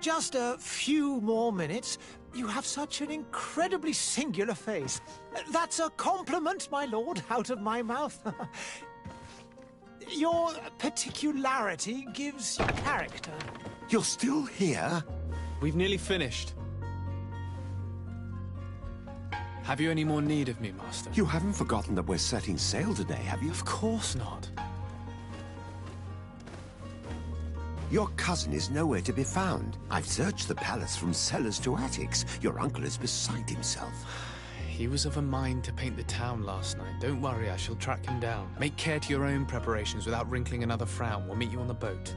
Just a few more minutes. You have such an incredibly singular face. That's a compliment, my lord, out of my mouth. Your particularity gives you character. You're still here? We've nearly finished. Have you any more need of me, Master? You haven't forgotten that we're setting sail today, have you? Of course not. Your cousin is nowhere to be found. I've searched the palace from cellars to attics. Your uncle is beside himself. He was of a mind to paint the town last night. Don't worry, I shall track him down. Make care to your own preparations without wrinkling another frown. We'll meet you on the boat.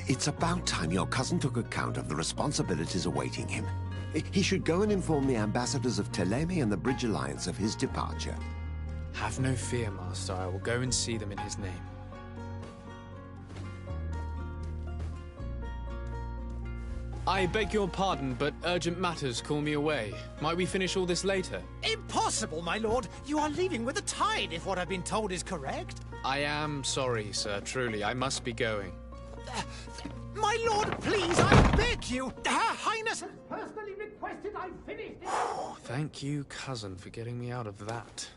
It's about time your cousin took account of the responsibilities awaiting him. He should go and inform the ambassadors of Thélème and the Bridge Alliance of his departure. Have no fear, Master. I will go and see them in his name. I beg your pardon, but urgent matters call me away. Might we finish all this later? Impossible, my lord. You are leaving with the tide, if what I've been told is correct. I am sorry, sir. Truly, I must be going. My lord, please, I beg you. Her Highness has personally requested I finish this. Thank you, cousin, for getting me out of that.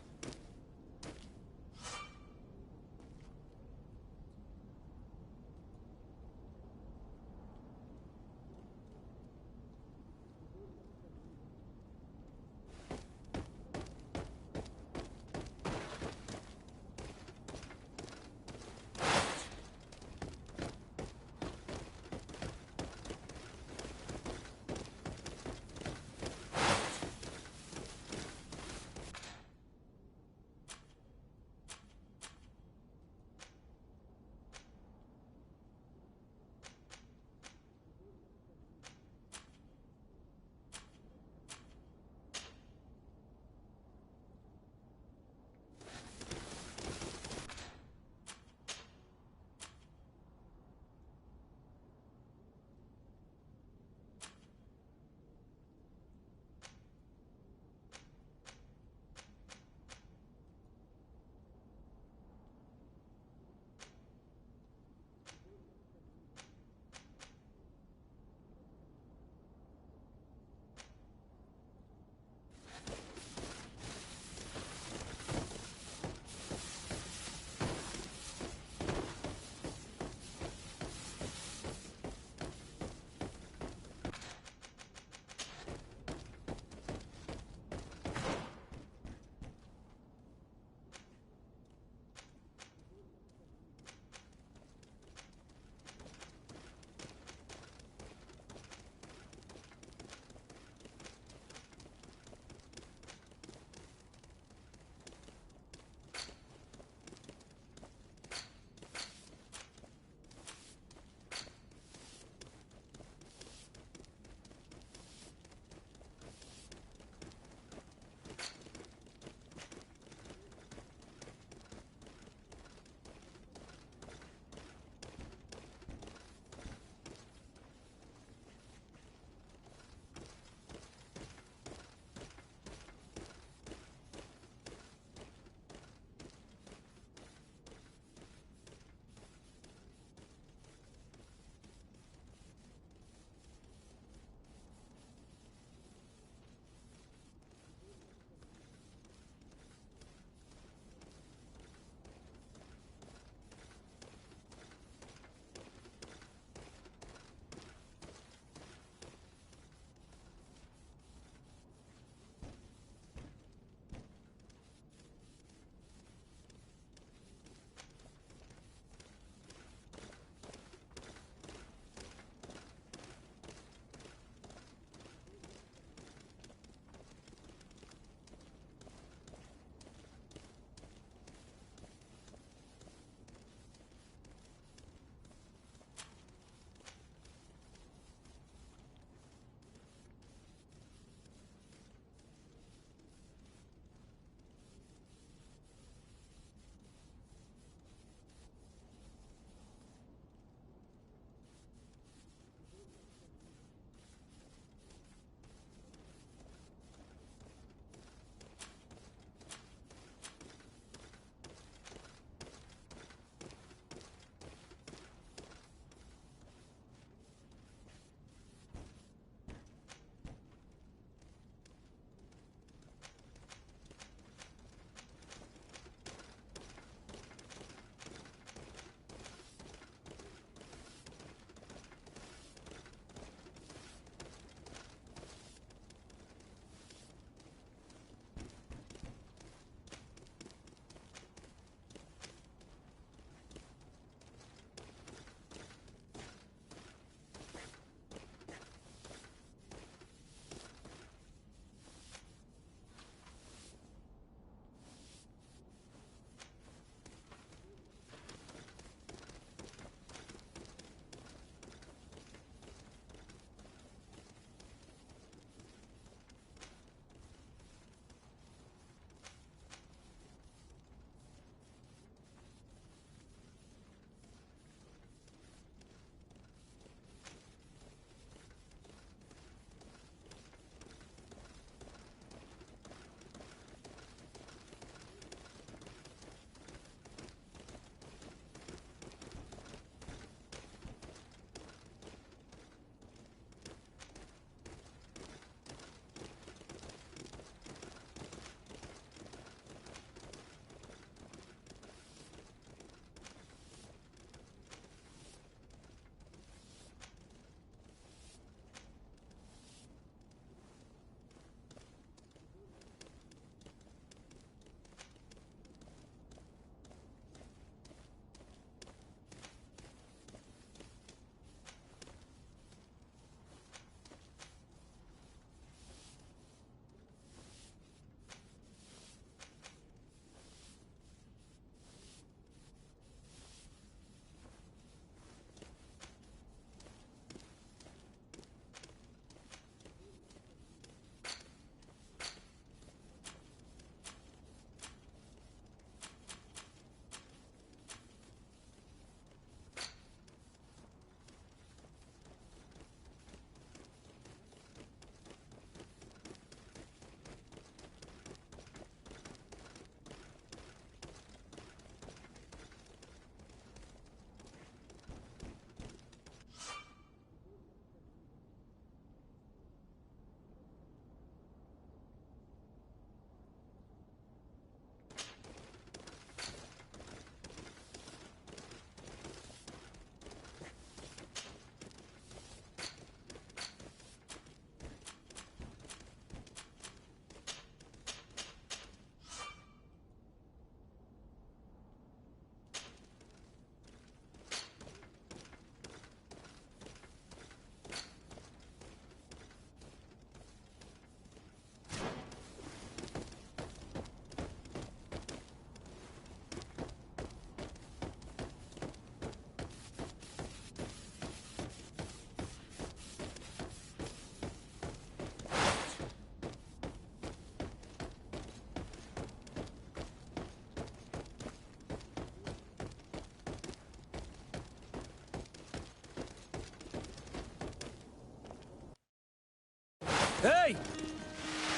Hey!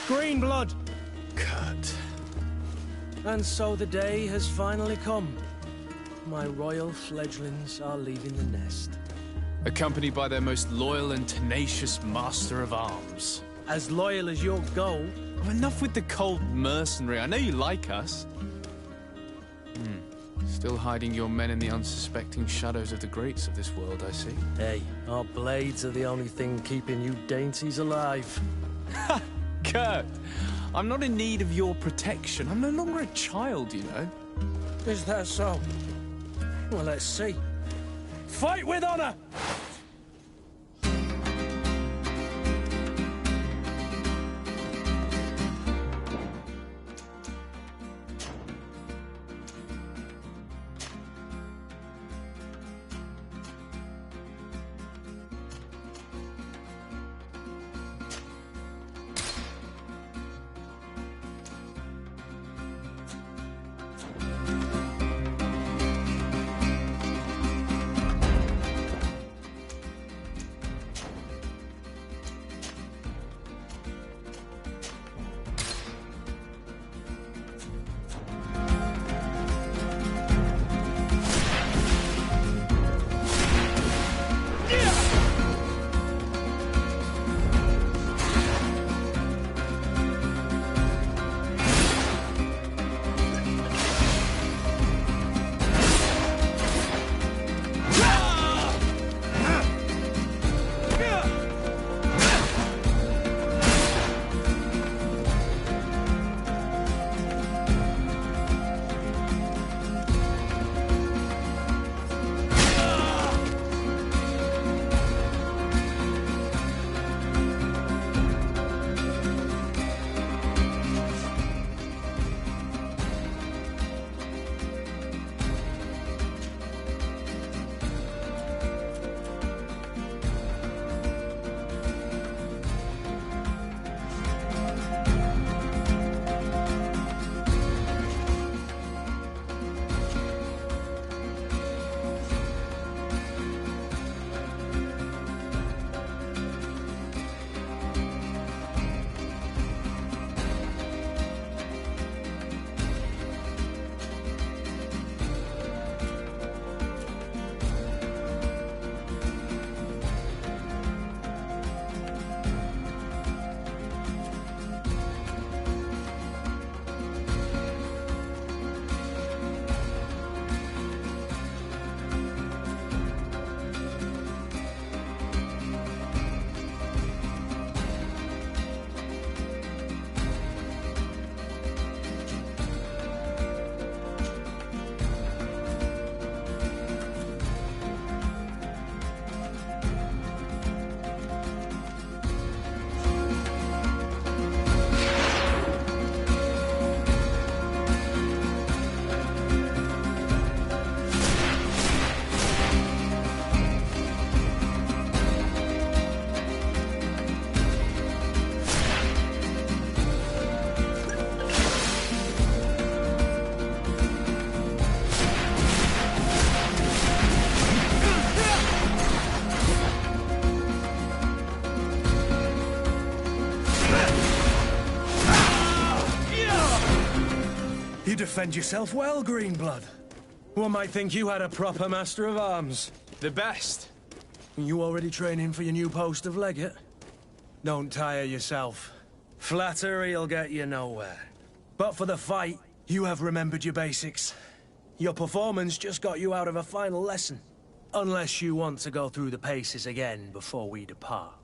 Greenblood! Kurt. And so the day has finally come. My royal fledglings are leaving the nest. Accompanied by their most loyal and tenacious master of arms. As loyal as you'll go. Oh, enough with the cold mercenary. I know you like us. Still hiding your men in the unsuspecting shadows of the greats of this world, I see. Hey, our blades are the only thing keeping you dainties alive. Ha! Kurt! I'm not in need of your protection. I'm no longer a child, you know. Is that so? Well, let's see. Fight with honor! You defend yourself well, Greenblood. One might think you had a proper master of arms. The best. You already training for your new post of legate? Don't tire yourself. Flattery'll get you nowhere. But for the fight, you have remembered your basics. Your performance just got you out of a final lesson. Unless you want to go through the paces again before we depart.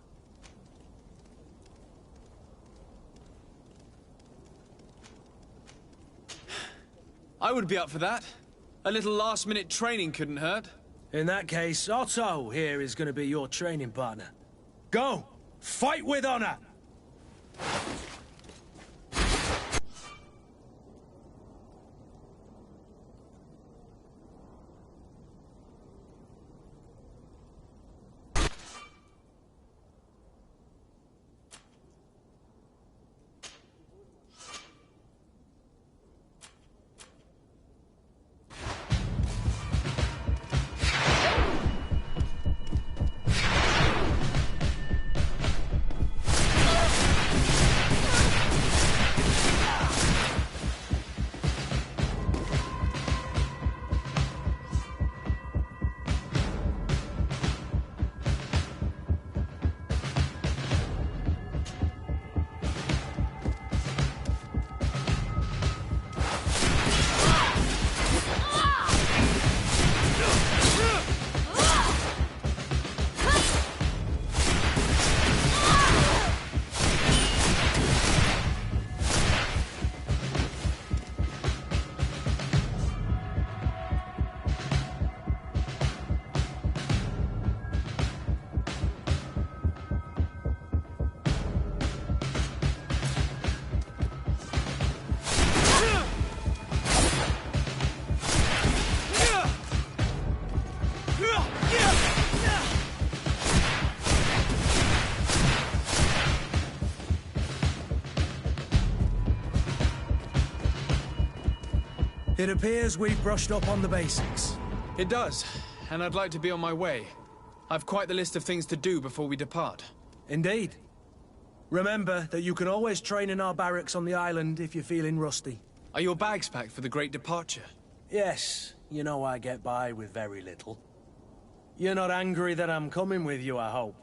I would be up for that. A little last-minute training couldn't hurt. In that case, Otto here is going to be your training partner. Go! Fight with honor! It appears we've brushed up on the basics. It does, and I'd like to be on my way. I've quite the list of things to do before we depart. Indeed. Remember that you can always train in our barracks on the island if you're feeling rusty. Are your bags packed for the great departure? Yes, you know I get by with very little. You're not angry that I'm coming with you, I hope.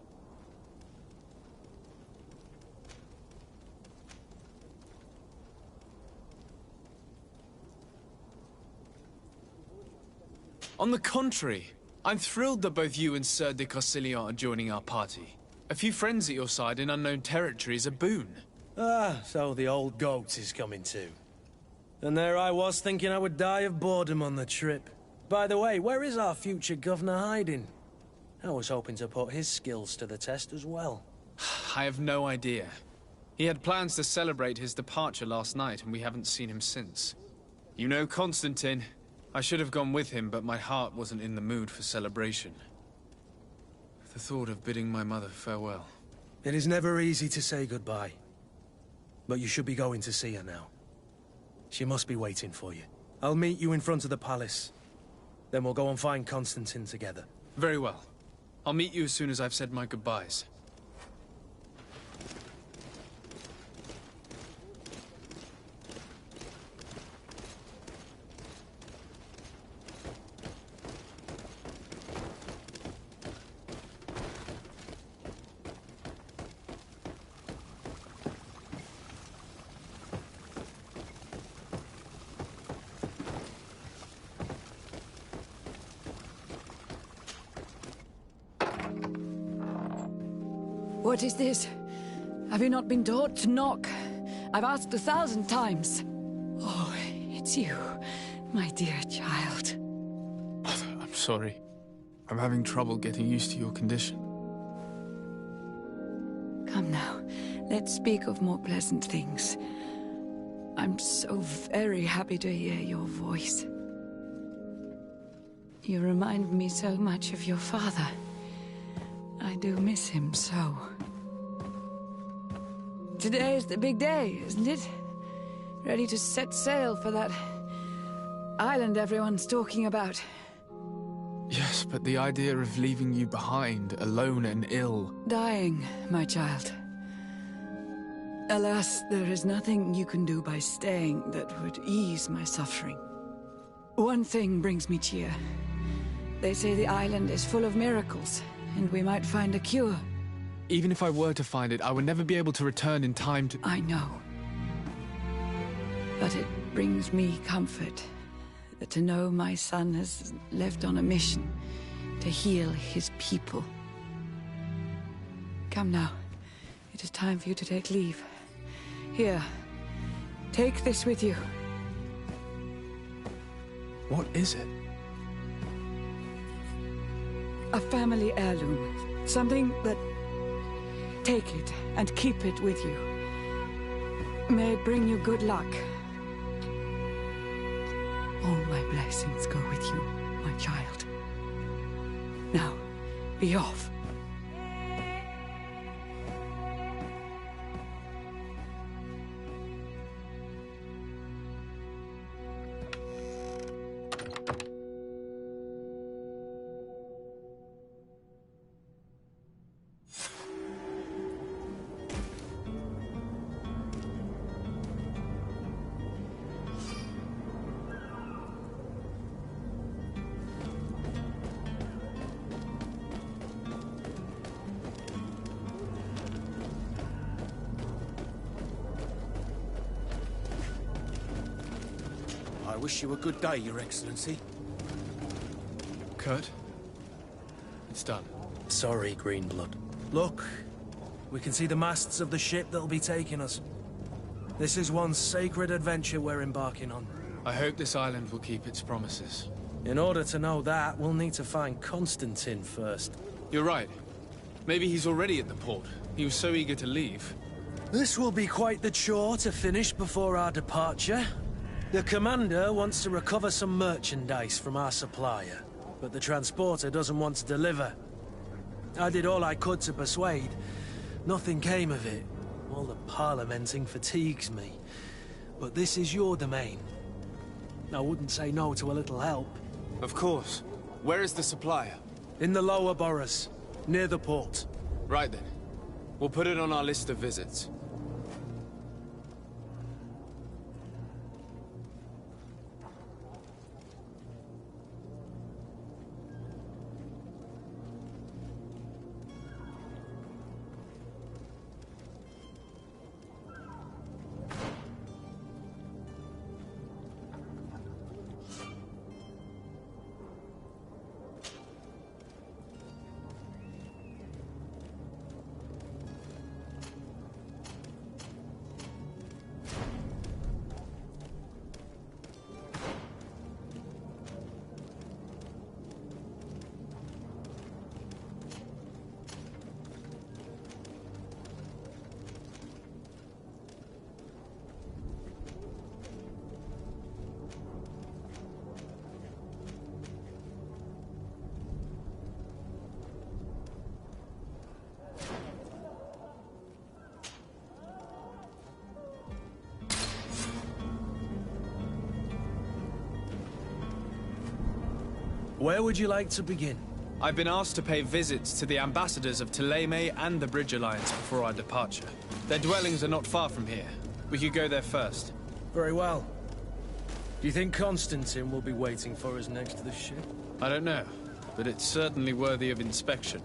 On the contrary, I'm thrilled that both you and Sir de Corsilion are joining our party. A few friends at your side in unknown territory is a boon. Ah, so the old goat is coming too. And there I was thinking I would die of boredom on the trip. By the way, where is our future governor hiding? I was hoping to put his skills to the test as well. I have no idea. He had plans to celebrate his departure last night, and we haven't seen him since. You know Constantine. I should have gone with him, but my heart wasn't in the mood for celebration. The thought of bidding my mother farewell. It is never easy to say goodbye. But you should be going to see her now. She must be waiting for you. I'll meet you in front of the palace. Then we'll go and find Constantine together. Very well. I'll meet you as soon as I've said my goodbyes. What is this? Have you not been taught to knock? I've asked 1,000 times. Oh, it's you, my dear child. I'm sorry. I'm having trouble getting used to your condition. Come now, let's speak of more pleasant things. I'm so very happy to hear your voice. You remind me so much of your father. I do miss him so. Today is the big day, isn't it? Ready to set sail for that island everyone's talking about. Yes, but the idea of leaving you behind, alone and ill... Dying, my child. Alas, there is nothing you can do by staying that would ease my suffering. One thing brings me cheer. They say the island is full of miracles, and we might find a cure. Even if I were to find it, I would never be able to return in time to... I know. But it brings me comfort to know my son has left on a mission to heal his people. Come now. It is time for you to take leave. Here, take this with you. What is it? A family heirloom. Something that... Take it and keep it with you. May it bring you good luck. All my blessings go with you, my child. Now, be off. I wish you a good day, Your Excellency. Kurt? It's done. Sorry, Greenblood. Look, we can see the masts of the ship that'll be taking us. This is one sacred adventure we're embarking on. I hope this island will keep its promises. In order to know that, we'll need to find Constantine first. You're right. Maybe he's already at the port. He was so eager to leave. This will be quite the chore to finish before our departure. The commander wants to recover some merchandise from our supplier, but the transporter doesn't want to deliver. I did all I could to persuade. Nothing came of it. All the parliamenting fatigues me. But this is your domain. I wouldn't say no to a little help. Of course. Where is the supplier? In the lower boroughs, near the port. Right then. We'll put it on our list of visits. Where would you like to begin? I've been asked to pay visits to the ambassadors of Thélème and the Bridge Alliance before our departure. Their dwellings are not far from here. We could go there first. Very well. Do you think Constantine will be waiting for us next to the ship? I don't know, but it's certainly worthy of inspection.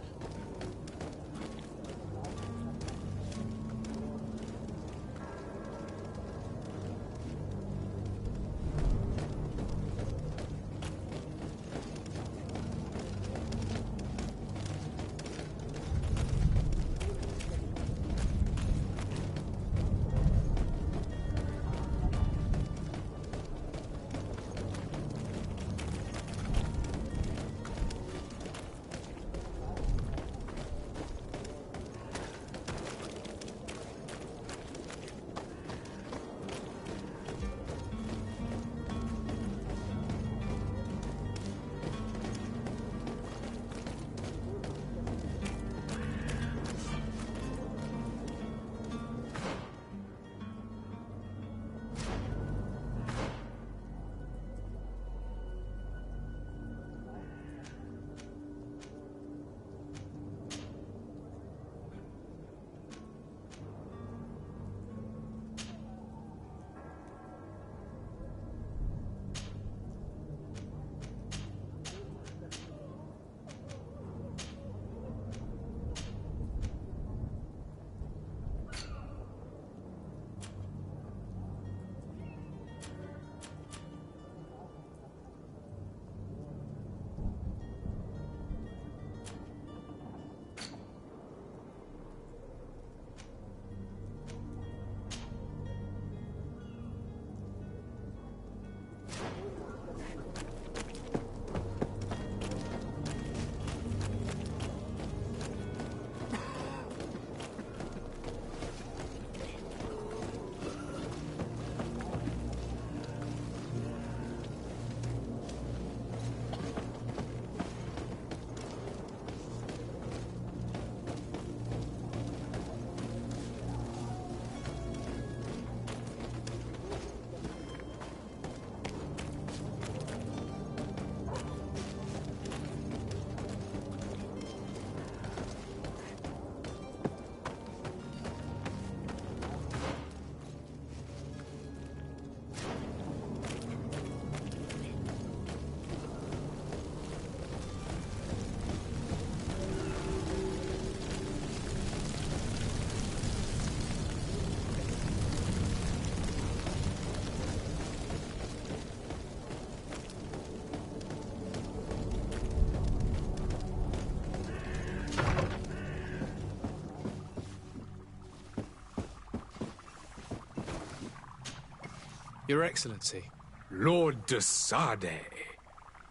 Your Excellency. Lord de Sade,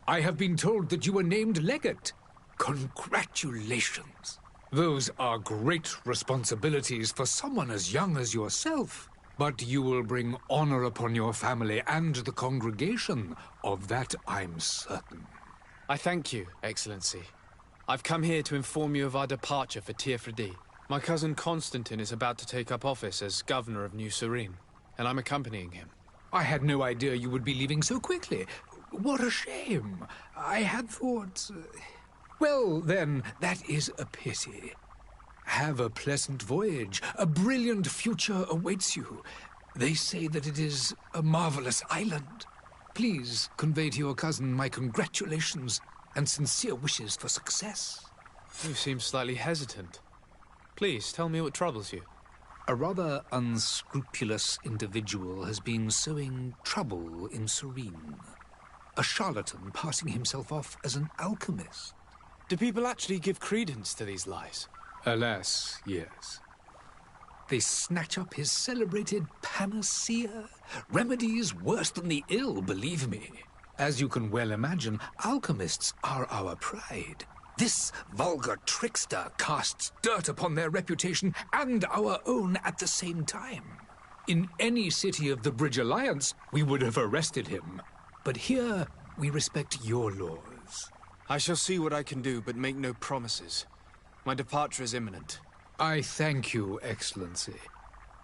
I have been told that you were named legate. Congratulations. Those are great responsibilities for someone as young as yourself. But you will bring honor upon your family and the congregation. Of that, I'm certain. I thank you, Excellency. I've come here to inform you of our departure for Teerfredi. My cousin Constantine is about to take up office as governor of New Serene, and I'm accompanying him. I had no idea you would be leaving so quickly. What a shame. I had thought... Well, then, that is a pity. Have a pleasant voyage. A brilliant future awaits you. They say that it is a marvelous island. Please convey to your cousin my congratulations and sincere wishes for success. You seem slightly hesitant. Please, tell me what troubles you. A rather unscrupulous individual has been sowing trouble in Serene. A charlatan passing himself off as an alchemist. Do people actually give credence to these lies? Alas, yes. They snatch up his celebrated panacea. Remedies worse than the ill, believe me. As you can well imagine, alchemists are our pride. This vulgar trickster casts dirt upon their reputation and our own at the same time. In any city of the Bridge Alliance, we would have arrested him. But here, we respect your laws. I shall see what I can do, but make no promises. My departure is imminent. I thank you, Excellency.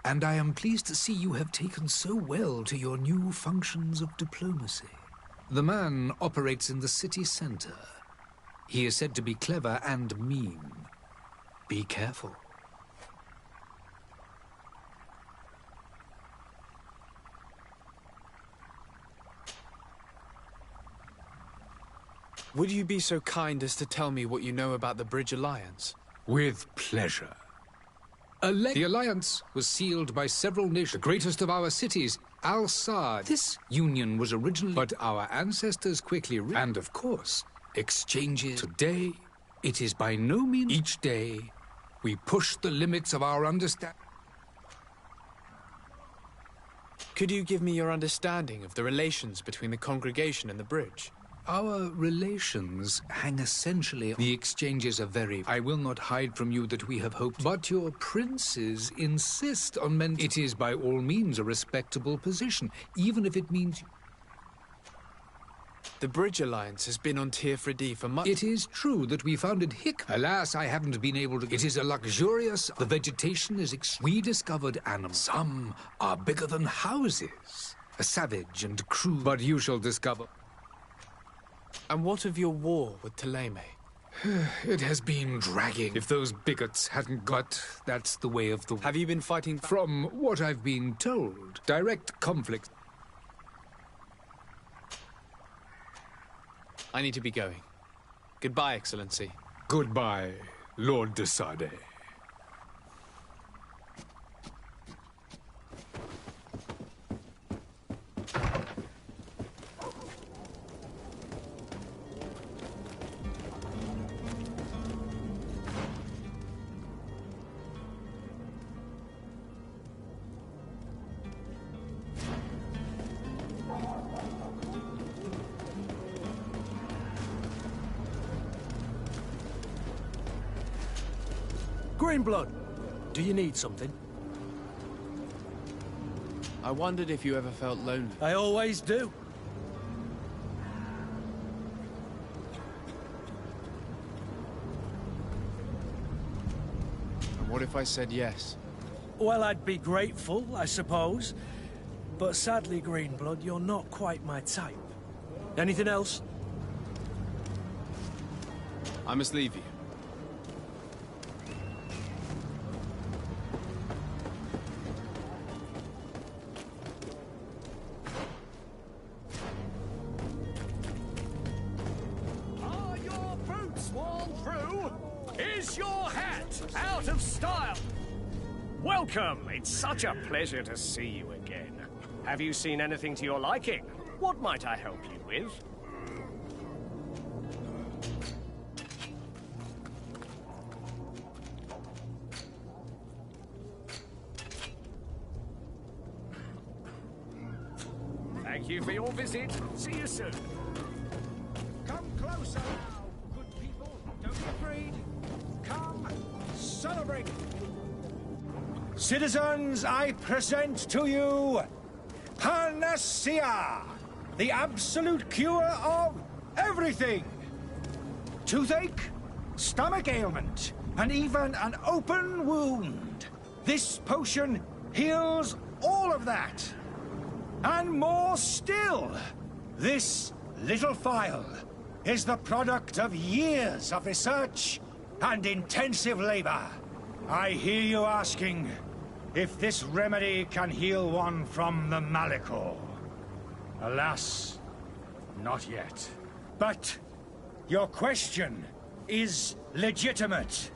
And I am pleased to see you have taken so well to your new functions of diplomacy. The man operates in the city center. He is said to be clever and mean. Be careful. Would you be so kind as to tell me what you know about the Bridge Alliance? With pleasure. The alliance was sealed by several nations, the greatest of our cities, Al-Sad. This union was originally, but our ancestors quickly and of course, exchanges. Today, it is by no means each day we push the limits of our understanding. Could you give me your understanding of the relations between the congregation and the bridge? Our relations hang essentially on the exchanges are very... I will not hide from you that we have hoped, but your princes insist on men... It is by all means a respectable position, even if it means... The Bridge Alliance has been on Teofredi for much... It is true that we founded Hick. Alas, I haven't been able to... It is a luxurious... The vegetation is... We discovered animals. Some are bigger than houses. A savage and cruel... But you shall discover... And what of your war with Thélème? It has been dragging. If those bigots hadn't got... That's the way of the... Have you been fighting... From what I've been told, direct conflict... I need to be going. Goodbye, Excellency. Goodbye, Lord de Sade. Greenblood, do you need something? I wondered if you ever felt lonely. I always do. And what if I said yes? Well, I'd be grateful, I suppose. But sadly, Greenblood, you're not quite my type. Anything else? I must leave you. Are your boots worn through? Is your hat out of style? Welcome. It's such a pleasure to see you again. Have you seen anything to your liking? What might I help you with? Thank you for your visit. See you soon. Come closer now, good people. Don't be afraid. Come, celebrate. Citizens, I present to you Panacea, the absolute cure of everything. Toothache, stomach ailment, and even an open wound. This potion heals all of that. And more still, this little phial is the product of years of research and intensive labor. I hear you asking if this remedy can heal one from the Malichor. Alas, not yet. But your question is legitimate.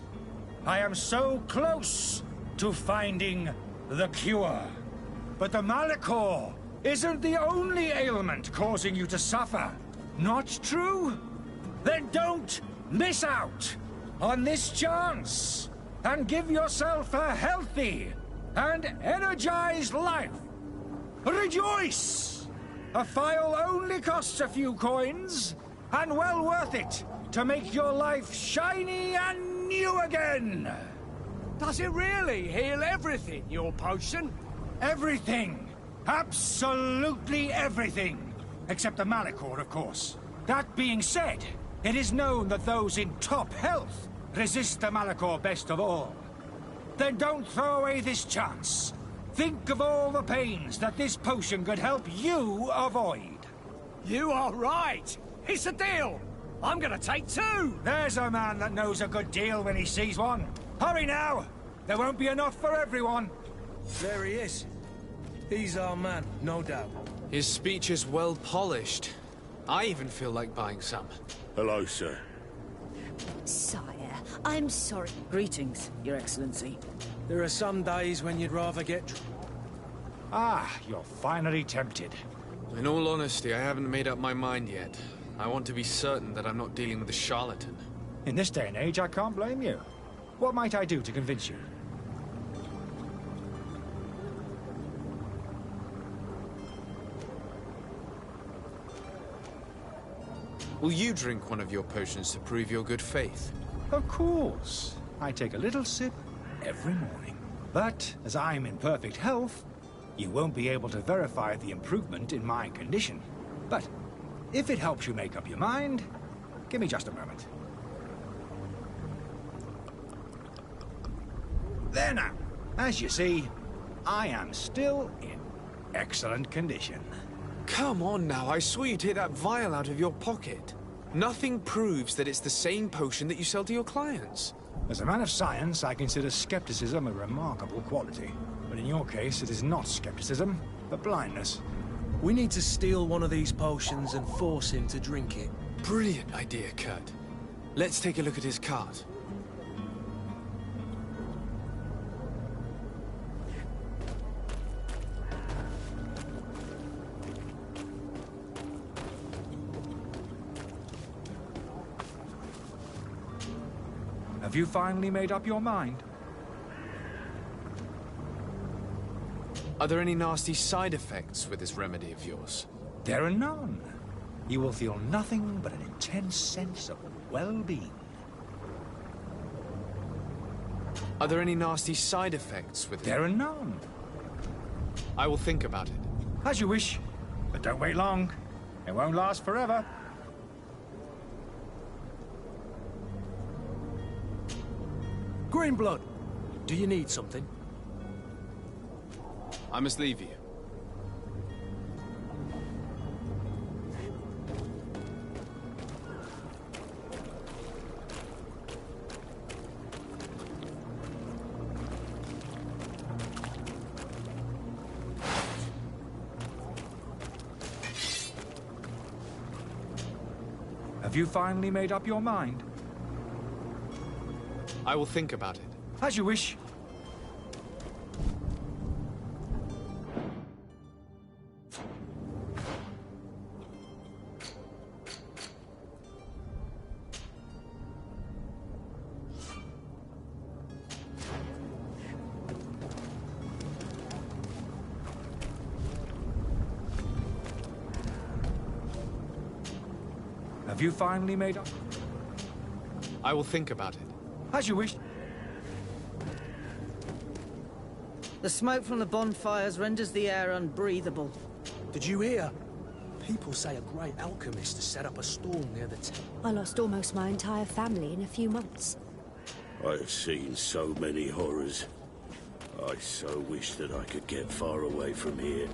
I am so close to finding the cure. But the Malichor isn't the only ailment causing you to suffer. Not true? Then don't miss out on this chance and give yourself a healthy and energized life. Rejoice! A phial only costs a few coins, and well worth it to make your life shiny and new again. Does it really heal everything, your potion? Everything. Absolutely everything. Except the Malichor, of course. That being said, it is known that those in top health resist the Malichor best of all. Then don't throw away this chance. Think of all the pains that this potion could help you avoid. You are right. It's a deal. I'm gonna take 2. There's a man that knows a good deal when he sees one. Hurry now. There won't be enough for everyone. There he is. He's our man, no doubt. His speech is well polished. I even feel like buying some. Hello, sir. Sire, I'm sorry. Greetings, Your Excellency. There are some days when you'd rather get... Ah, you're finally tempted. In all honesty, I haven't made up my mind yet. I want to be certain that I'm not dealing with a charlatan. In this day and age, I can't blame you. What might I do to convince you? Will you drink one of your potions to prove your good faith? Of course. I take a little sip every morning. But as I'm in perfect health, you won't be able to verify the improvement in my condition. But if it helps you make up your mind, give me just a moment. There now. As you see, I am still in excellent condition. Come on now, I saw you take that vial out of your pocket. Nothing proves that it's the same potion that you sell to your clients. As a man of science, I consider skepticism a remarkable quality. But in your case, it is not skepticism, but blindness. We need to steal one of these potions and force him to drink it. Brilliant idea, Kurt. Let's take a look at his cart. Have you finally made up your mind? Are there any nasty side effects with this remedy of yours? There are none. You will feel nothing but an intense sense of well-being. Are there any nasty side effects with it? There are none. I will think about it. As you wish. But don't wait long. It won't last forever. Greenblood, do you need something? I must leave you. Have you finally made up your mind? I will think about it. As you wish. Have you finally made up? I will think about it. As you wish. The smoke from the bonfires renders the air unbreathable. Did you hear? People say a great alchemist has set up a storm near the town. I lost almost my entire family in a few months. I have seen so many horrors. I so wish that I could get far away from here.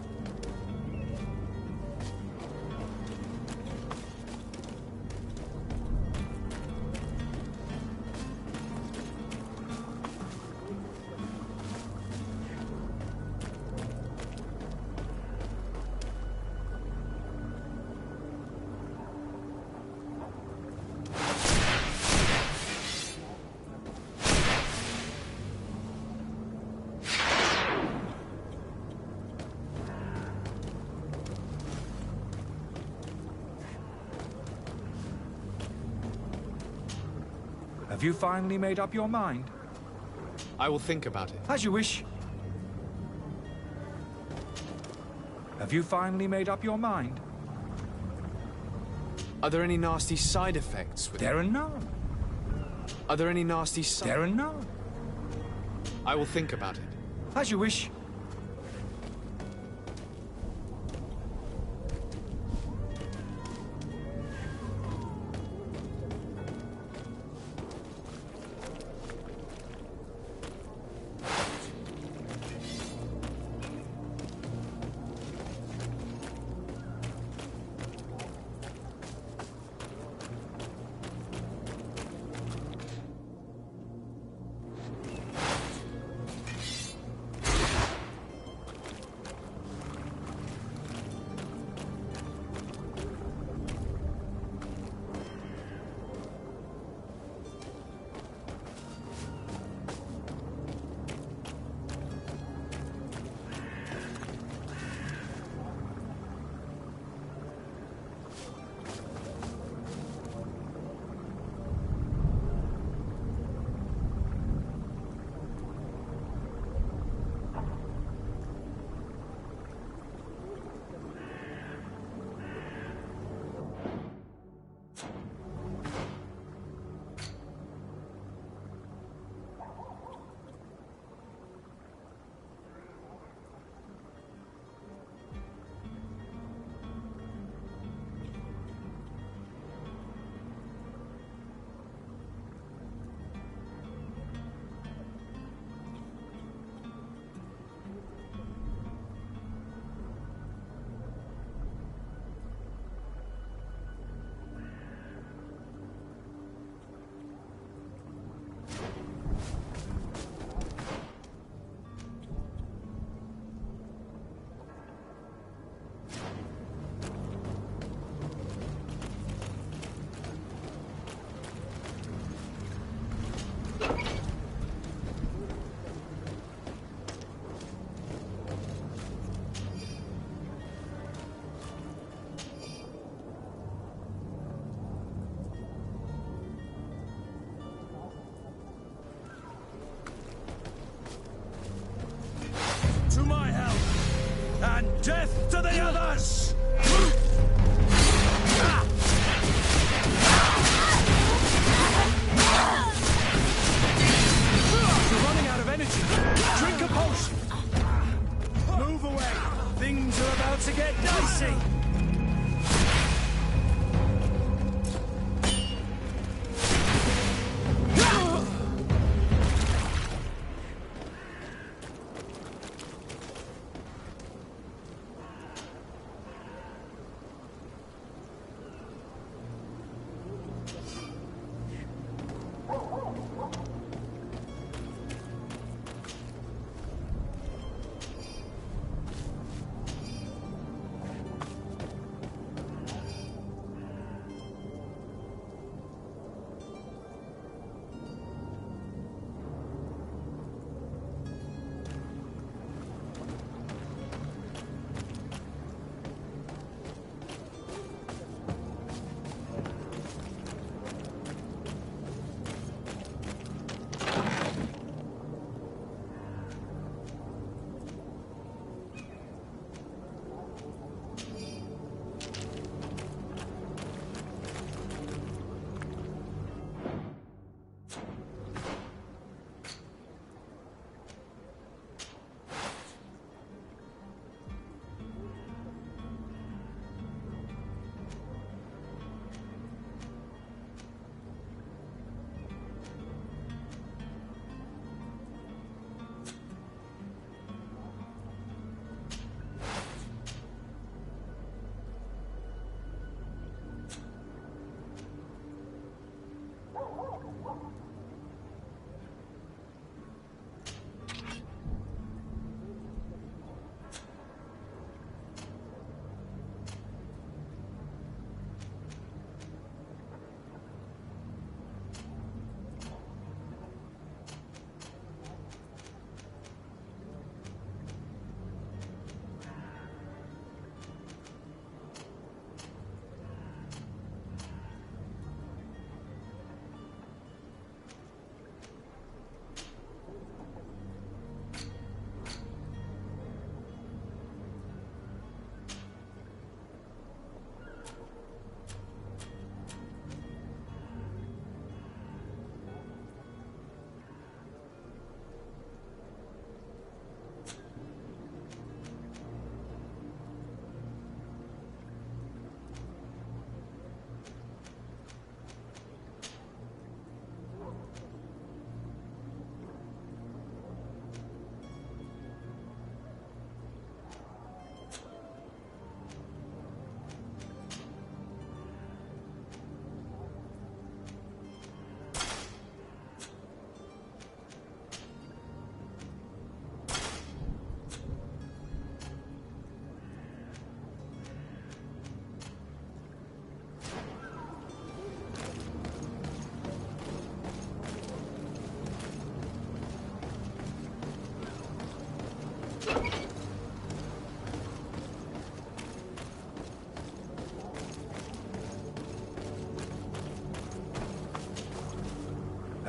Have you finally made up your mind? I will think about it. As you wish. Have you finally made up your mind? Are there any nasty side effects with There are none. Are there any nasty side... There are none. I will think about it. As you wish. Death to the others! You're running out of energy. Drink a potion. Move away. Things are about to get dicey.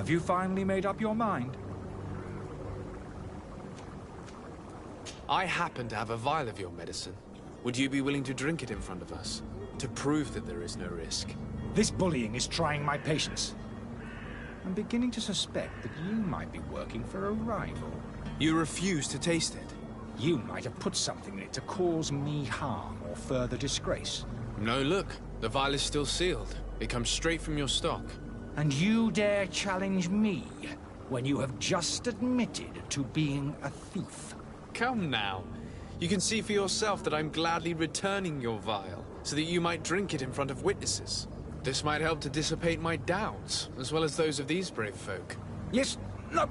Have you finally made up your mind? I happen to have a vial of your medicine. Would you be willing to drink it in front of us? To prove that there is no risk? This bullying is trying my patience. I'm beginning to suspect that you might be working for a rival. You refuse to taste it? You might have put something in it to cause me harm or further disgrace. No, look. The vial is still sealed. It comes straight from your stock. And you dare challenge me when you have just admitted to being a thief? Come now. You can see for yourself that I'm gladly returning your vial, so that you might drink it in front of witnesses. This might help to dissipate my doubts, as well as those of these brave folk. Yes, no,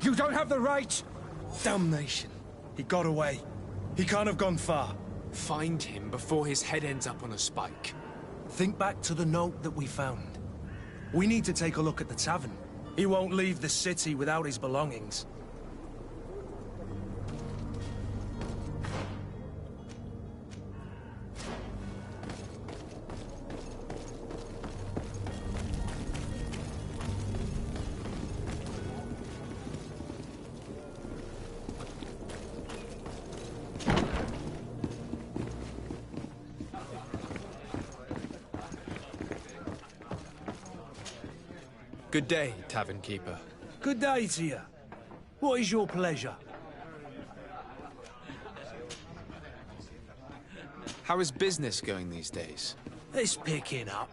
You don't have the right! Damnation. He got away. He can't have gone far. Find him before his head ends up on a spike. Think back to the note that we found. We need to take a look at the tavern. He won't leave the city without his belongings. Good day, tavern keeper. Good day to you. What is your pleasure? How is business going these days? It's picking up.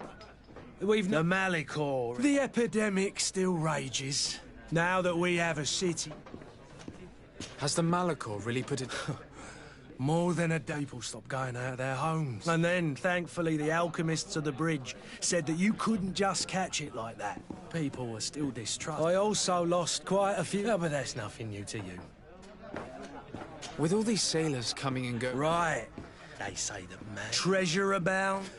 We've the Malachor. The epidemic still rages. Now that we have a city. Has the Malachor really put it... More than a day people stopped going out of their homes. And then, thankfully, the alchemists of the bridge said that you couldn't just catch it like that. People were still distrustful. I also lost quite a few, but that's nothing new to you. With all these sailors coming and going... Right. They say that man... Treasure abound.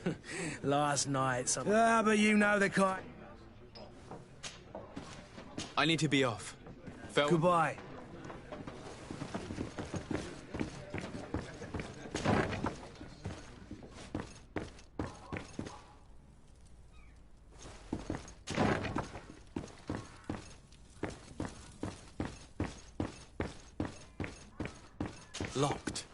Last night, some... Ah, but you know the kind... I need to be off. Goodbye. Locked.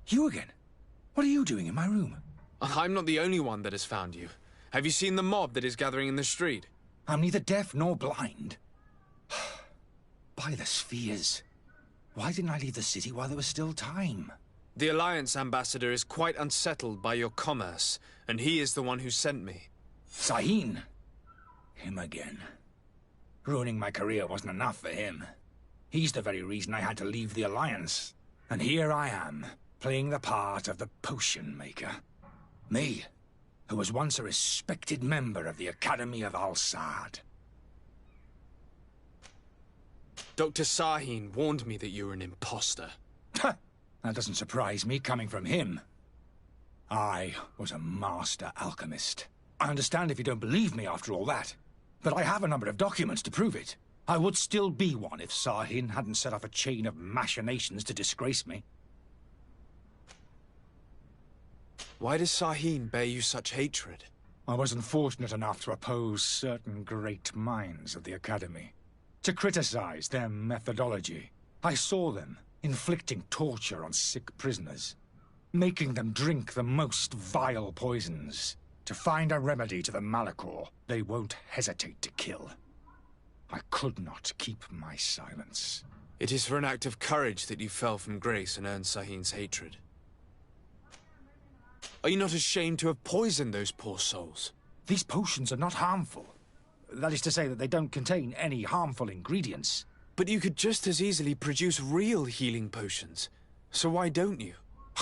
You again? What are you doing in my room? I'm not the only one that has found you. Have you seen the mob that is gathering in the street? I'm neither deaf nor blind. By the spheres. Why didn't I leave the city while there was still time? The Alliance ambassador is quite unsettled by your commerce, and he is the one who sent me. Sahin. Him again. Ruining my career wasn't enough for him. He's the very reason I had to leave the Alliance. And here I am, playing the part of the potion maker. Me, who was once a respected member of the Academy of Al-Saad. Dr. Sahin warned me that you were an imposter. That doesn't surprise me, coming from him. I was a master alchemist. I understand if you don't believe me after all that, but I have a number of documents to prove it. I would still be one if Sahin hadn't set off a chain of machinations to disgrace me. Why does Sahin bear you such hatred? I wasn't fortunate enough to oppose certain great minds of the Academy, to criticize their methodology. I saw them inflicting torture on sick prisoners, making them drink the most vile poisons. To find a remedy to the Malachor, they won't hesitate to kill. I could not keep my silence. It is for an act of courage that you fell from grace and earned Sahin's hatred. Are you not ashamed to have poisoned those poor souls? These potions are not harmful. That is to say that they don't contain any harmful ingredients. But you could just as easily produce real healing potions. So why don't you?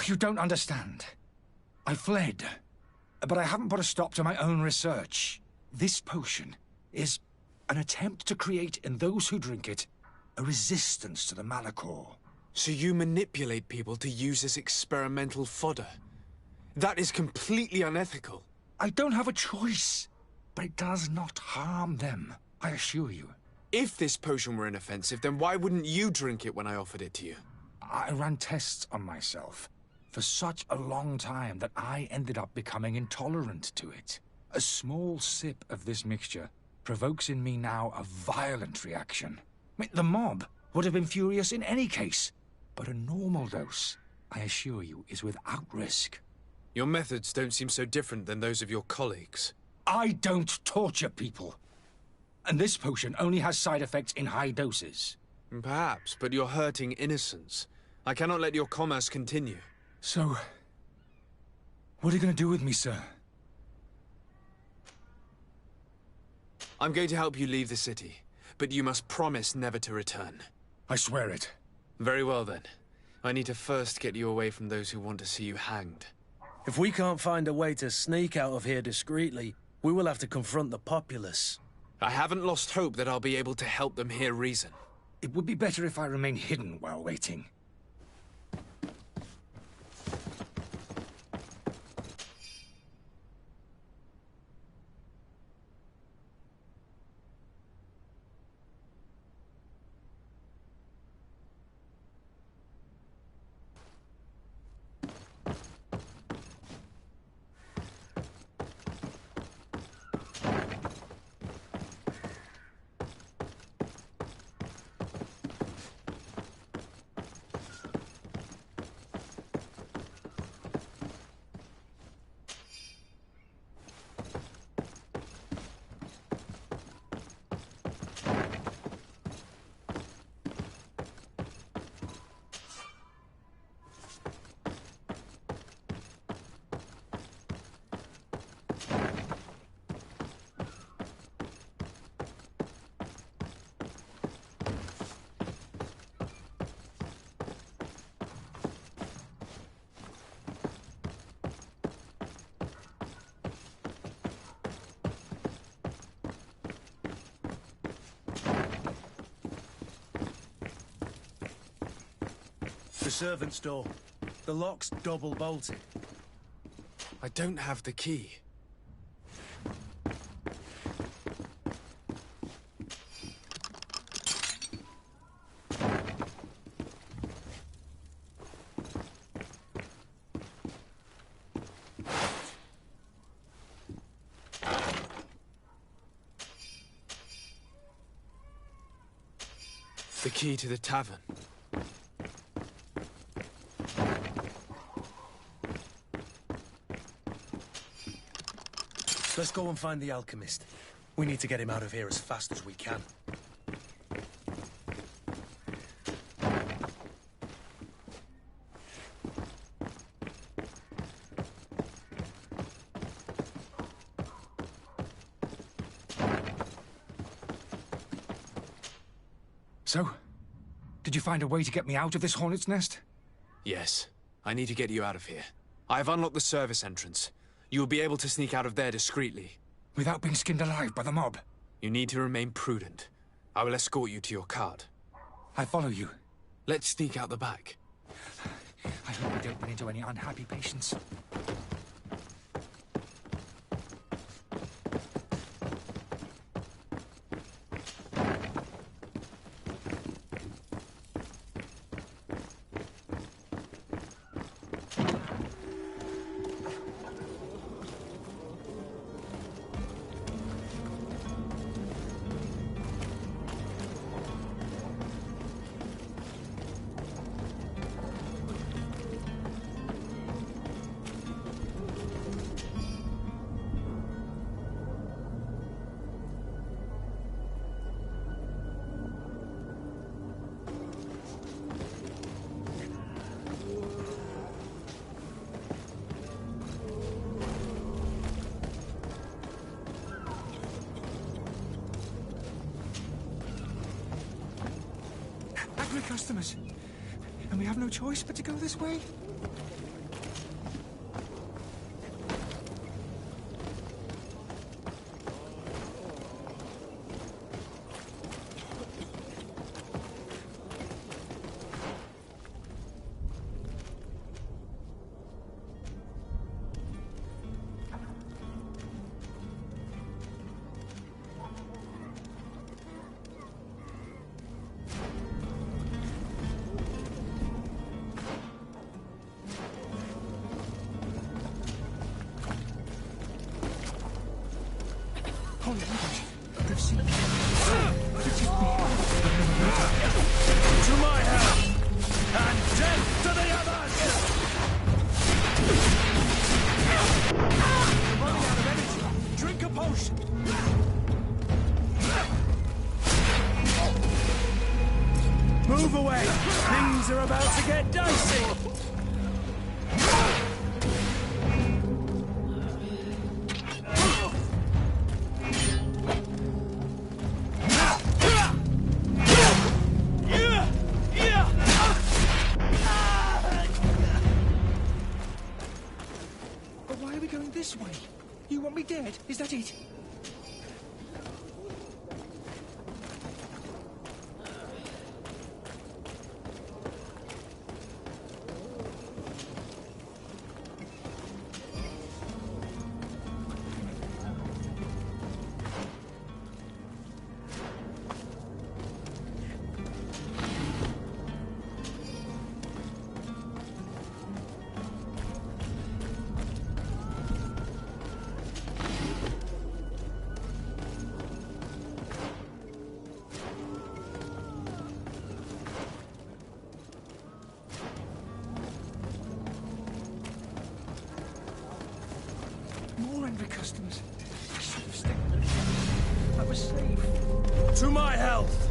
You don't understand. I fled. but I haven't put a stop to my own research. This potion is an attempt to create in those who drink it a resistance to the Malachor. So you manipulate people to use as experimental fodder? That is completely unethical. I don't have a choice, but it does not harm them, I assure you. If this potion were inoffensive, then why wouldn't you drink it when I offered it to you? I ran tests on myself for such a long time that I ended up becoming intolerant to it. A small sip of this mixture provokes in me now a violent reaction. I mean, the mob would have been furious in any case, but a normal dose, I assure you, is without risk. Your methods don't seem so different than those of your colleagues. I don't torture people. And this potion only has side effects in high doses. Perhaps, but you're hurting innocents. I cannot let your commerce continue. So, what are you going to do with me, sir? I'm going to help you leave the city, but you must promise never to return. I swear it. Very well, then. I need to first get you away from those who want to see you hanged. If we can't find a way to sneak out of here discreetly, we will have to confront the populace. I haven't lost hope that I'll be able to help them hear reason. It would be better if I remain hidden while waiting. The servant's door. The lock's double bolted. I don't have the key. The key to the tavern. Let's go and find the alchemist. We need to get him out of here as fast as we can. So, did you find a way to get me out of this hornet's nest? Yes. I need to get you out of here. I have unlocked the service entrance. You will be able to sneak out of there discreetly. Without being skinned alive by the mob? You need to remain prudent. I will escort you to your cart. I follow you. Let's sneak out the back. I hope we don't run into any unhappy patients. Angry customers. And we have no choice but to go this way? Move away! Things are about to get dicey! But why are we going this way? You want me dead? Is that it? More angry customers. I should have stayed. I was safe. To my health!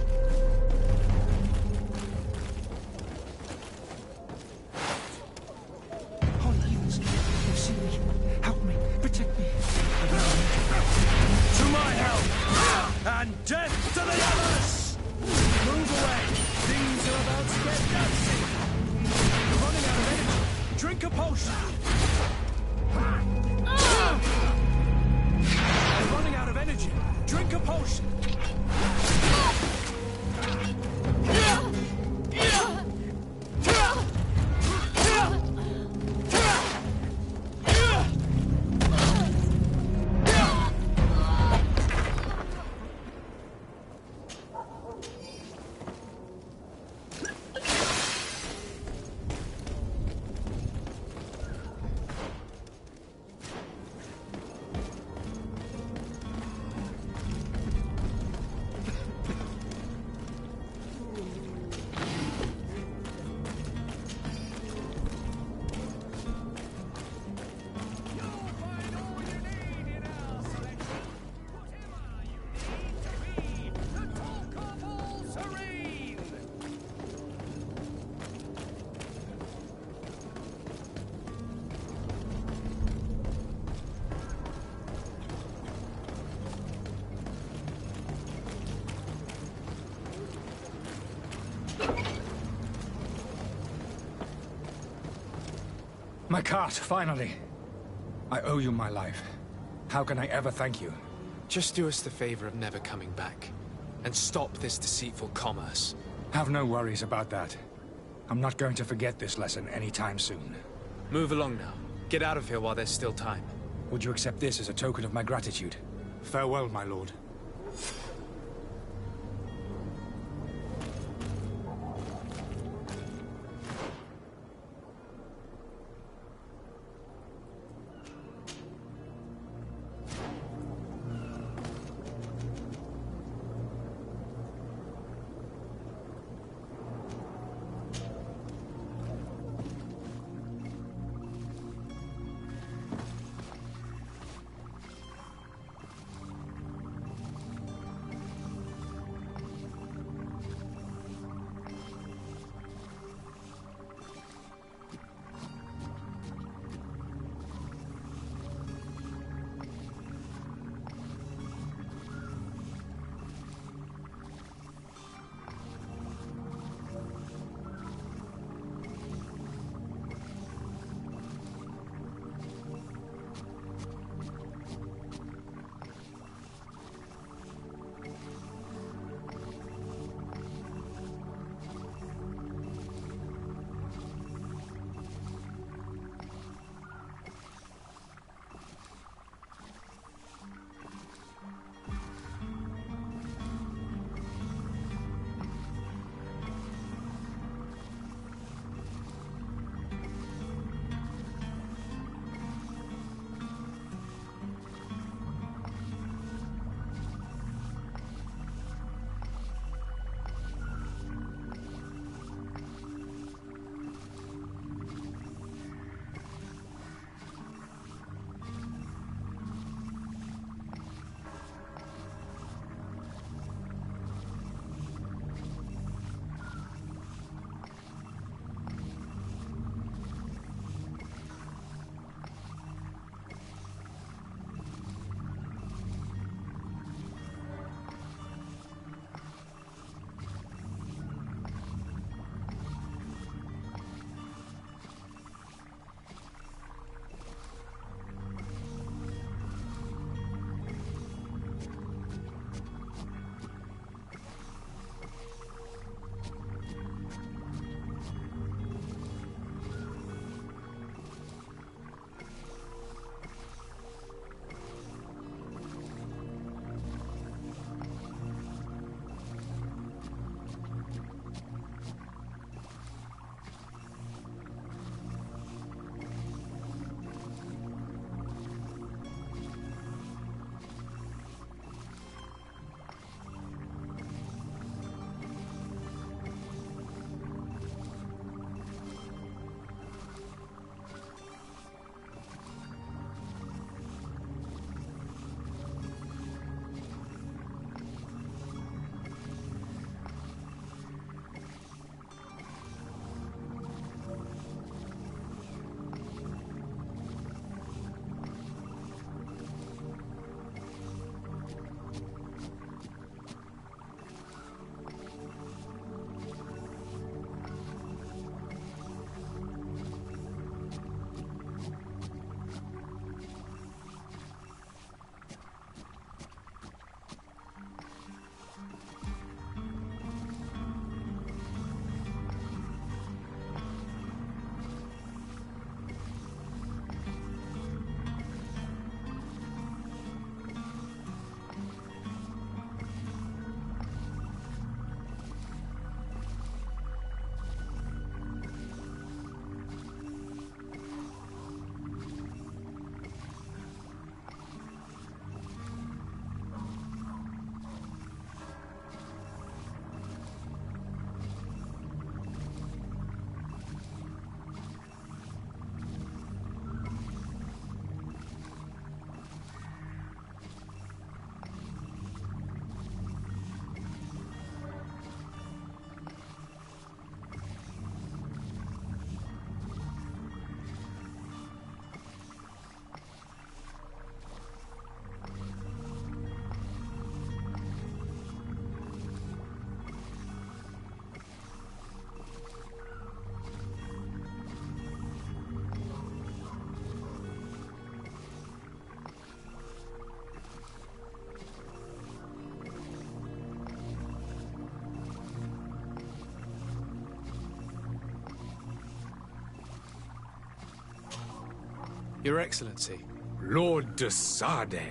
Holy heavens. You see me. Help me. Protect me. To my health! And death to the others! Move away! Things are about to get dicey! You're running out of energy. Drink a potion! You're running out of energy. Drink a potion! My cart, finally. I owe you my life. How can I ever thank you? Just do us the favor of never coming back. And stop this deceitful commerce. Have no worries about that. I'm not going to forget this lesson anytime soon. Move along now. Get out of here while there's still time. Would you accept this as a token of my gratitude? Farewell, my lord. Your Excellency. Lord de Sade.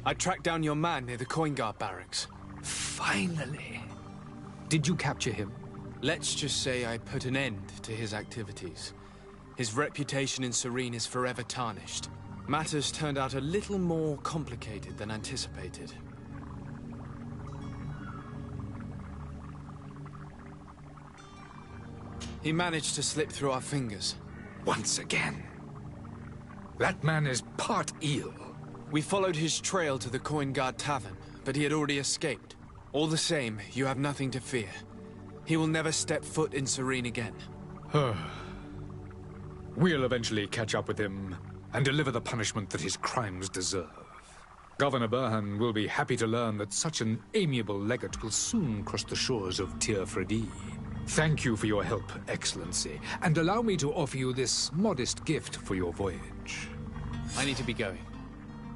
I tracked down your man near the Coin Guard barracks. Finally. Did you capture him? Let's just say I put an end to his activities. His reputation in Serene is forever tarnished. Matters turned out a little more complicated than anticipated. He managed to slip through our fingers. Once again. That man is part eel. We followed his trail to the Coin Guard Tavern, but he had already escaped. All the same, you have nothing to fear. He will never step foot in Serene again. We'll eventually catch up with him and deliver the punishment that his crimes deserve. Governor Burhan will be happy to learn that such an amiable legate will soon cross the shores of Tir Fredi. Thank you for your help, Excellency, and allow me to offer you this modest gift for your voyage. I need to be going.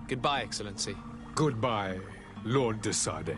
Goodbye, Excellency. Goodbye, Lord de Sade.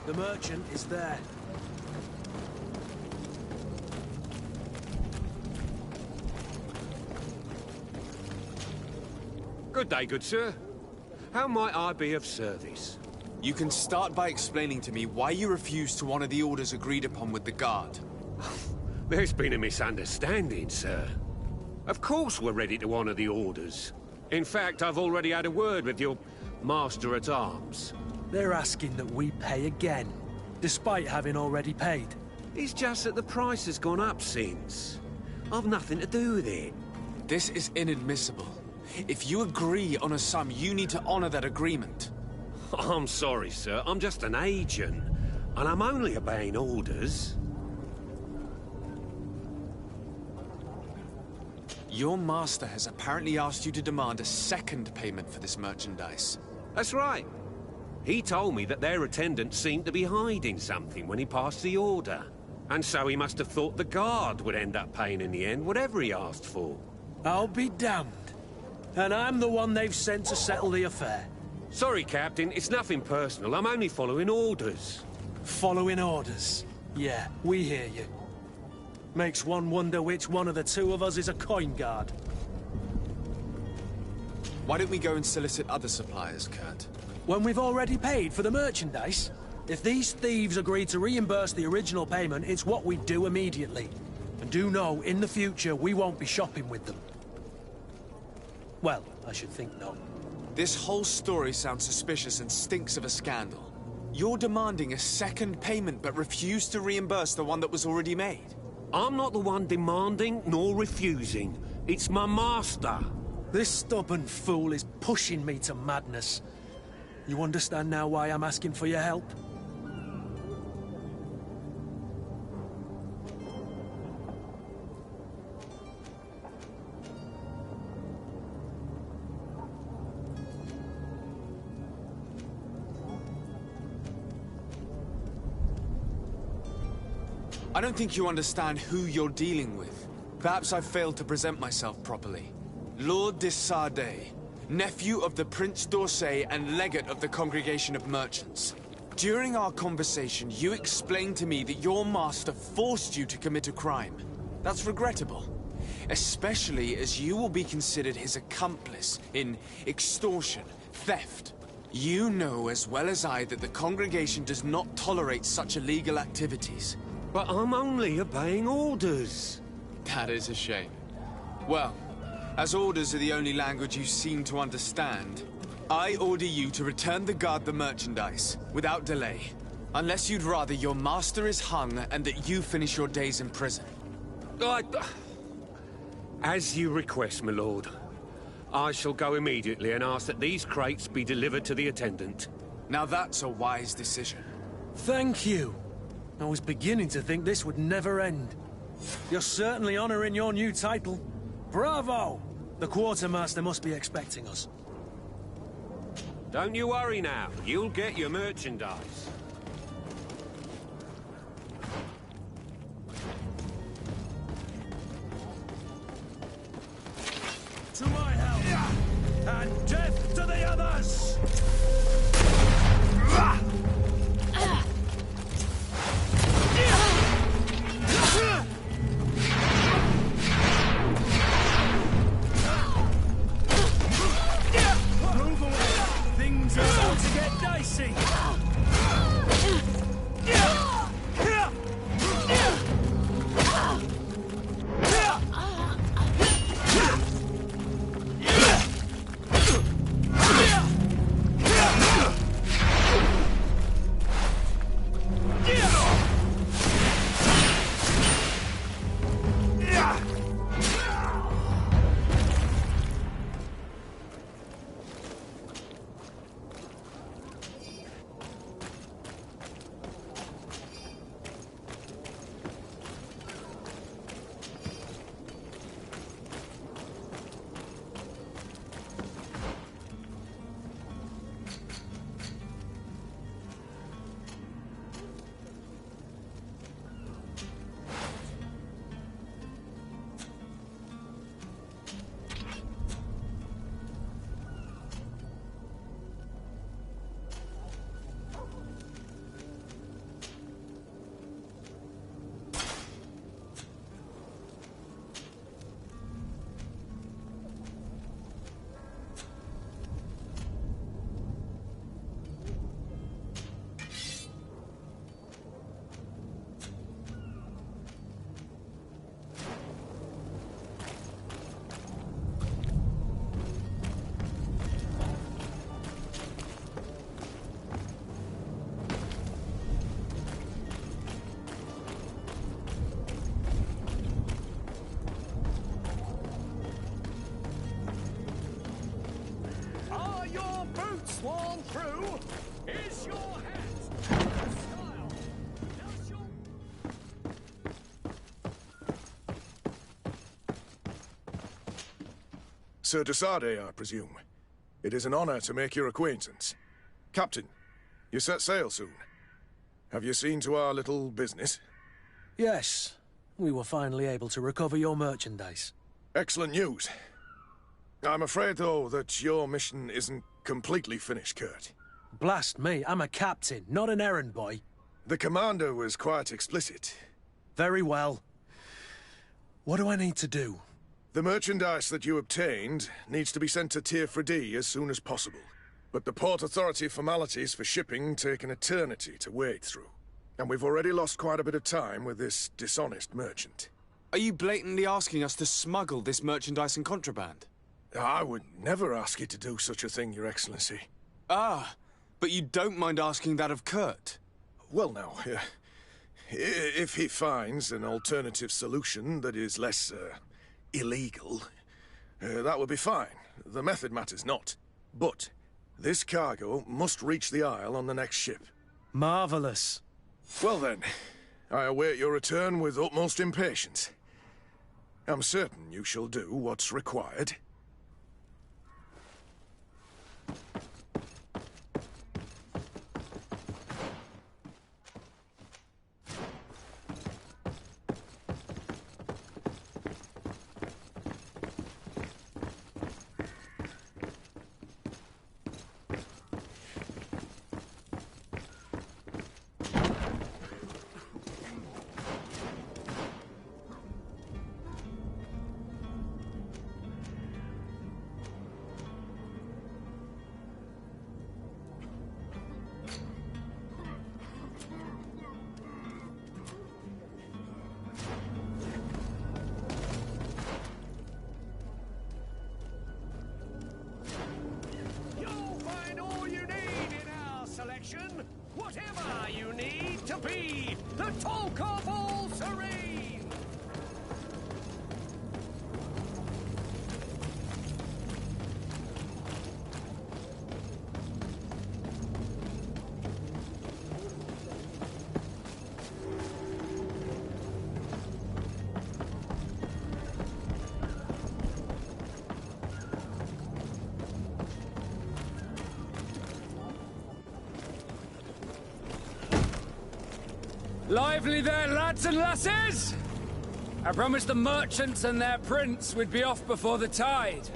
The merchant is there. Good day, good sir. How might I be of service? You can start by explaining to me why you refused to honor the orders agreed upon with the guard. There's been a misunderstanding, sir. Of course we're ready to honor the orders. In fact, I've already had a word with your master-at-arms. They're asking that we pay again, despite having already paid. It's just that the price has gone up since. I've nothing to do with it. This is inadmissible. If you agree on a sum, you need to honor that agreement. I'm sorry, sir. I'm just an agent, and I'm only obeying orders. Your master has apparently asked you to demand a second payment for this merchandise. That's right. He told me that their attendant seemed to be hiding something when he passed the order. And so he must have thought the guard would end up paying in the end, whatever he asked for. I'll be damned. And I'm the one they've sent to settle the affair. Sorry, Captain, it's nothing personal. I'm only following orders. Following orders? Yeah, we hear you. Makes one wonder which one of the two of us is a coin guard. Why don't we go and solicit other suppliers, Kurt? When we've already paid for the merchandise? If these thieves agree to reimburse the original payment, it's what we do immediately. And do know, in the future, we won't be shopping with them. Well, I should think no. This whole story sounds suspicious and stinks of a scandal. You're demanding a second payment but refuse to reimburse the one that was already made. I'm not the one demanding nor refusing. It's my master. This stubborn fool is pushing me to madness. You understand now why I'm asking for your help? I don't think you understand who you're dealing with. Perhaps I failed to present myself properly. Lord de Sardet, nephew of the Prince d'Orsay and legate of the Congregation of Merchants. During our conversation, you explained to me that your master forced you to commit a crime. That's regrettable, especially as you will be considered his accomplice in extortion, theft. You know as well as I that the Congregation does not tolerate such illegal activities. But I'm only obeying orders. That is a shame. Well, as orders are the only language you seem to understand, I order you to return the guard the merchandise, without delay. Unless you'd rather your master is hung and that you finish your days in prison. As you request, my lord. I shall go immediately and ask that these crates be delivered to the attendant. Now that's a wise decision. Thank you. I was beginning to think this would never end. You're certainly honoring your new title. Bravo! The quartermaster must be expecting us. Don't you worry now. You'll get your merchandise. To my help! And death to the others! Move away! Things are about to get dicey! Sworn through is your hat. Style. Does your... Sir de Sardet, I presume. It is an honor to make your acquaintance. Captain, you set sail soon. Have you seen to our little business? Yes. We were finally able to recover your merchandise. Excellent news. I'm afraid, though, that your mission isn't completely finished, Kurt. Blast me, I'm a captain, not an errand boy. The commander was quite explicit. Very well. What do I need to do? The merchandise that you obtained needs to be sent to Tier D as soon as possible. But the Port Authority formalities for shipping take an eternity to wade through. And we've already lost quite a bit of time with this dishonest merchant. Are you blatantly asking us to smuggle this merchandise and contraband? I would never ask you to do such a thing, Your Excellency. Ah, but you don't mind asking that of Kurt? Well, now, if he finds an alternative solution that is less, illegal, that would be fine. The method matters not. But this cargo must reach the Isle on the next ship. Marvelous. Well then, I await your return with utmost impatience. I'm certain you shall do what's required. Whatever you need to be the talk of all Serene! Lively there, lads and lasses! I promised the merchants and their prince we'd be off before the tide.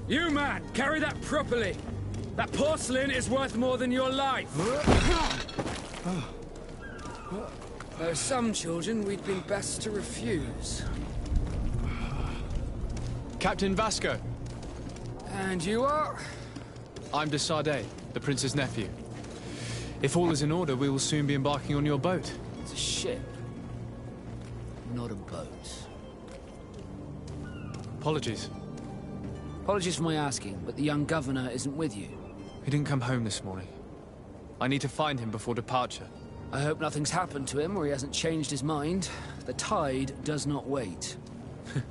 You, man, carry that properly. That porcelain is worth more than your life. There are some children we'd been best to refuse. Captain Vasco. And you are? I'm de Sardet, the prince's nephew. If all is in order, we will soon be embarking on your boat. It's a ship, not a boat. Apologies. Apologies for my asking, but the young governor isn't with you. He didn't come home this morning. I need to find him before departure. I hope nothing's happened to him or he hasn't changed his mind. The tide does not wait.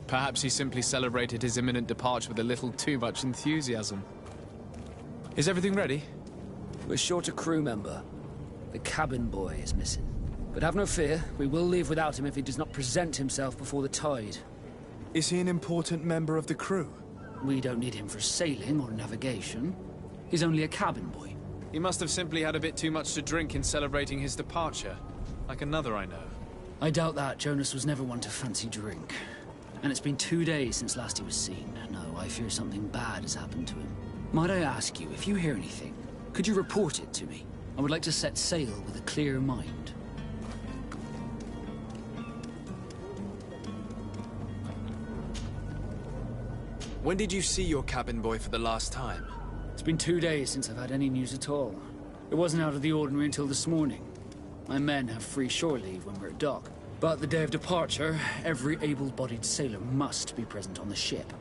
Perhaps he simply celebrated his imminent departure with a little too much enthusiasm. Is everything ready? We're short a crew member. The cabin boy is missing. But have no fear, we will leave without him if he does not present himself before the tide. Is he an important member of the crew? We don't need him for sailing or navigation. He's only a cabin boy. He must have simply had a bit too much to drink in celebrating his departure. Like another I know. I doubt that. Jonas was never one to fancy drink. And it's been 2 days since last he was seen. No, I fear something bad has happened to him. Might I ask you, if you hear anything, could you report it to me? I would like to set sail with a clear mind. When did you see your cabin boy for the last time? It's been 2 days since I've had any news at all. It wasn't out of the ordinary until this morning. My men have free shore leave when we're at dock. But the day of departure, every able-bodied sailor must be present on the ship.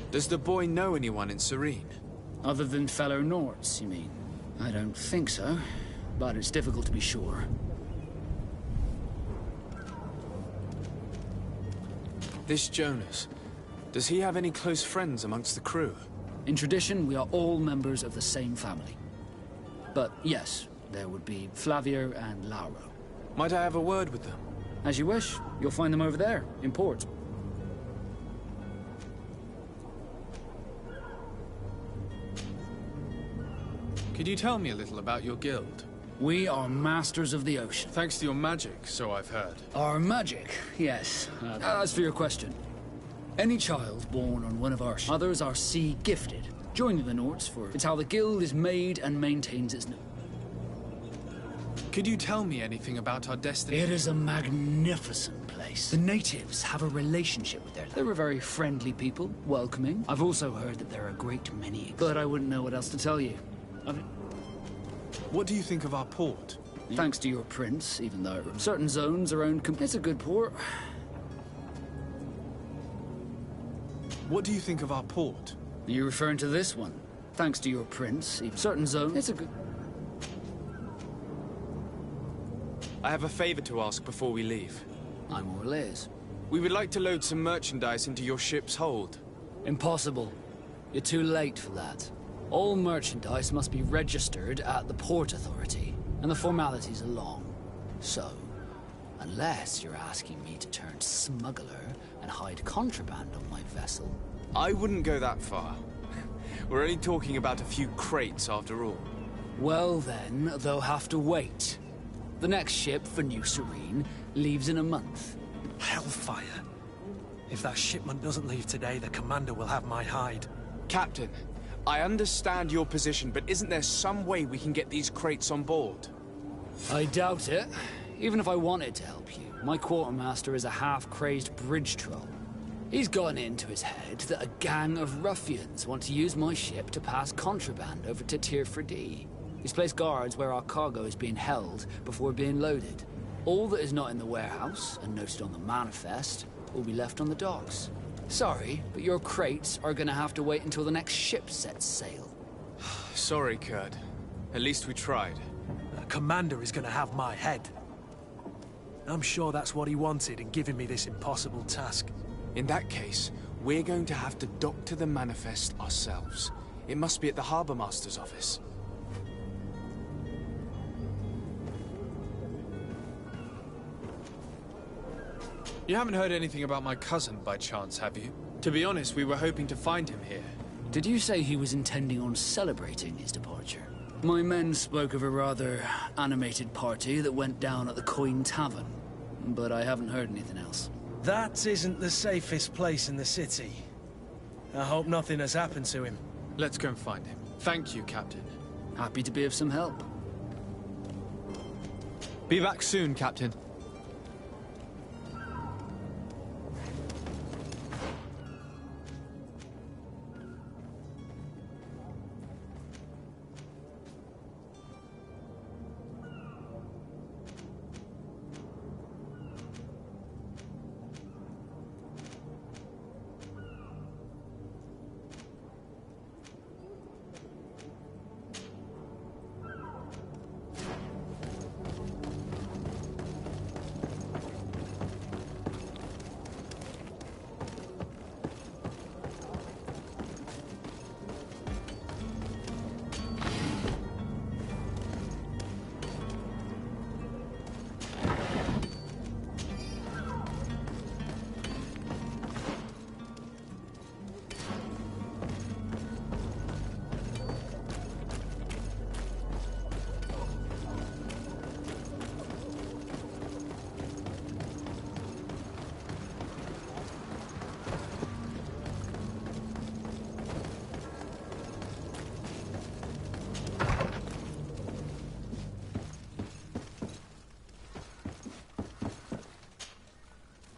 Does the boy know anyone in Serene? Other than fellow Norts, you mean? I don't think so, but it's difficult to be sure. This Jonas, does he have any close friends amongst the crew? In tradition, we are all members of the same family. But yes, there would be Flavio and Lauro. Might I have a word with them? As you wish. You'll find them over there, in port. Could you tell me a little about your guild? We are masters of the ocean. Thanks to your magic, so I've heard. Our magic, yes. As for your question, any child born on one of our others are sea gifted. Joining the Norts for it's how the guild is made and maintains its. Could you tell me anything about our destiny? It is a magnificent place. The natives have a relationship with their. They're a very friendly people, welcoming. I've also heard that there are a great many, but I wouldn't know what else to tell you. What do you think of our port? Thanks to your prince, even though certain zones are owned. It's a good port. What do you think of our port? Are you referring to this one? Thanks to your prince, even certain zones. It's a good. I have a favor to ask before we leave. I'm all ears. We would like to load some merchandise into your ship's hold. Impossible. You're too late for that. All merchandise must be registered at the Port Authority, and the formalities are long. So, unless you're asking me to turn smuggler and hide contraband on my vessel... I wouldn't go that far. We're only talking about a few crates after all. Well then, they'll have to wait. The next ship for New Serene leaves in a month. Hellfire. If that shipment doesn't leave today, the commander will have my hide. Captain, I understand your position, but isn't there some way we can get these crates on board? I doubt it. Even if I wanted to help you, my quartermaster is a half-crazed bridge troll. He's gotten into his head that a gang of ruffians want to use my ship to pass contraband over to Tirfredi. He's placed guards where our cargo is being held before being loaded. All that is not in the warehouse, and noted on the manifest, will be left on the docks. Sorry, but your crates are gonna have to wait until the next ship sets sail. Sorry, Kurt. At least we tried. The commander is gonna have my head. I'm sure that's what he wanted in giving me this impossible task. In that case, we're going to have to doctor the manifest ourselves. It must be at the Harbour Master's office. You haven't heard anything about my cousin by chance, have you? To be honest, we were hoping to find him here. Did you say he was intending on celebrating his departure? My men spoke of a rather animated party that went down at the Coin Tavern, but I haven't heard anything else. That isn't the safest place in the city. I hope nothing has happened to him. Let's go and find him. Thank you, Captain. Happy to be of some help. Be back soon, Captain.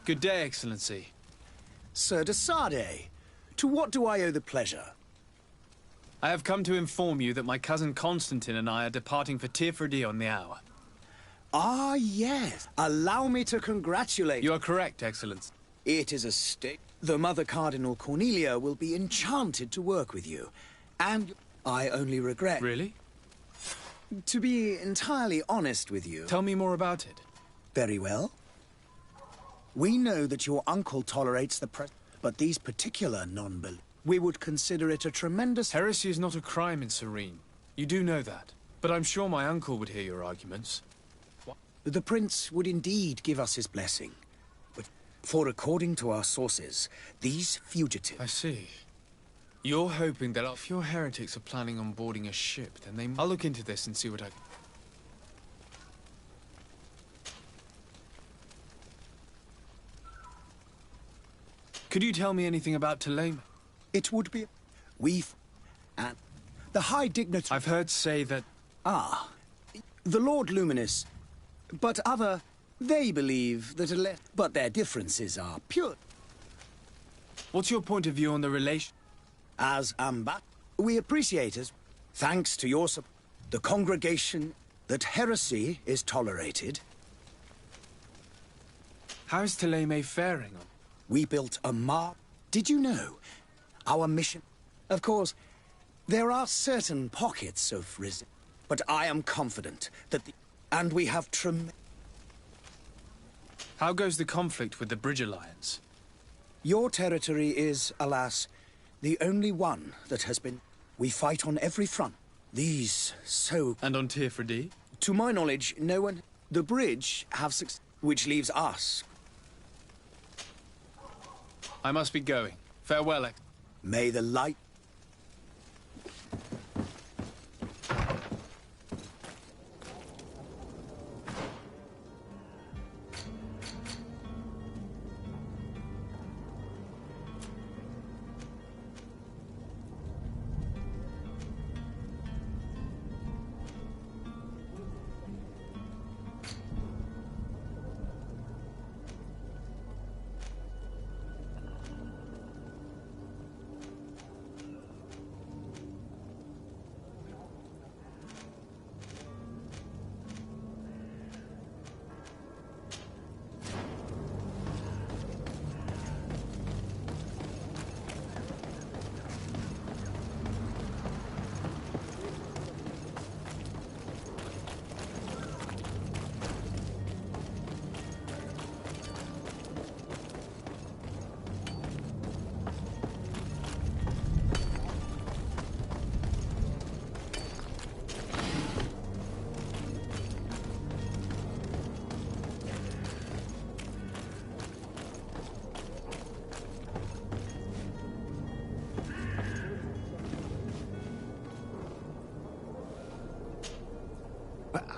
Good day, Excellency. Sir de Sardet, to what do I owe the pleasure? I have come to inform you that my cousin Constantine and I are departing for Tirfredi on the hour. Ah, yes. Allow me to congratulate... You are correct, Excellency. It is a state. The Mother Cardinal Cornelia will be enchanted to work with you. And I only regret... Really? To be entirely honest with you... Tell me more about it. Very well. We know that your uncle tolerates the but these particular non-believers, we would consider it a tremendous... Heresy is not a crime in Serene. You do know that. But I'm sure my uncle would hear your arguments. The prince would indeed give us his blessing. But for according to our sources, these fugitives... I see. You're hoping that if your heretics are planning on boarding a ship, then they... I'll look into this and see what I... Could you tell me anything about Thélème? It would be... and the high dignitary... I've heard say that... Ah, the Lord Luminous. But other... They believe that but their differences are pure. What's your point of view on the relation? As we appreciate it, thanks to your support, the congregation, that heresy is tolerated. How's Thélème faring on? We built a Did you know? Our mission... Of course, there are certain pockets of resistance, but I am confident that and we have How goes the conflict with the Bridge Alliance? Your territory is, alas, the only one that has been... We fight on every front. These And on Teer-Fradee? To my knowledge, no one... The Bridge have which leaves us. I must be going. Farewell, May the light...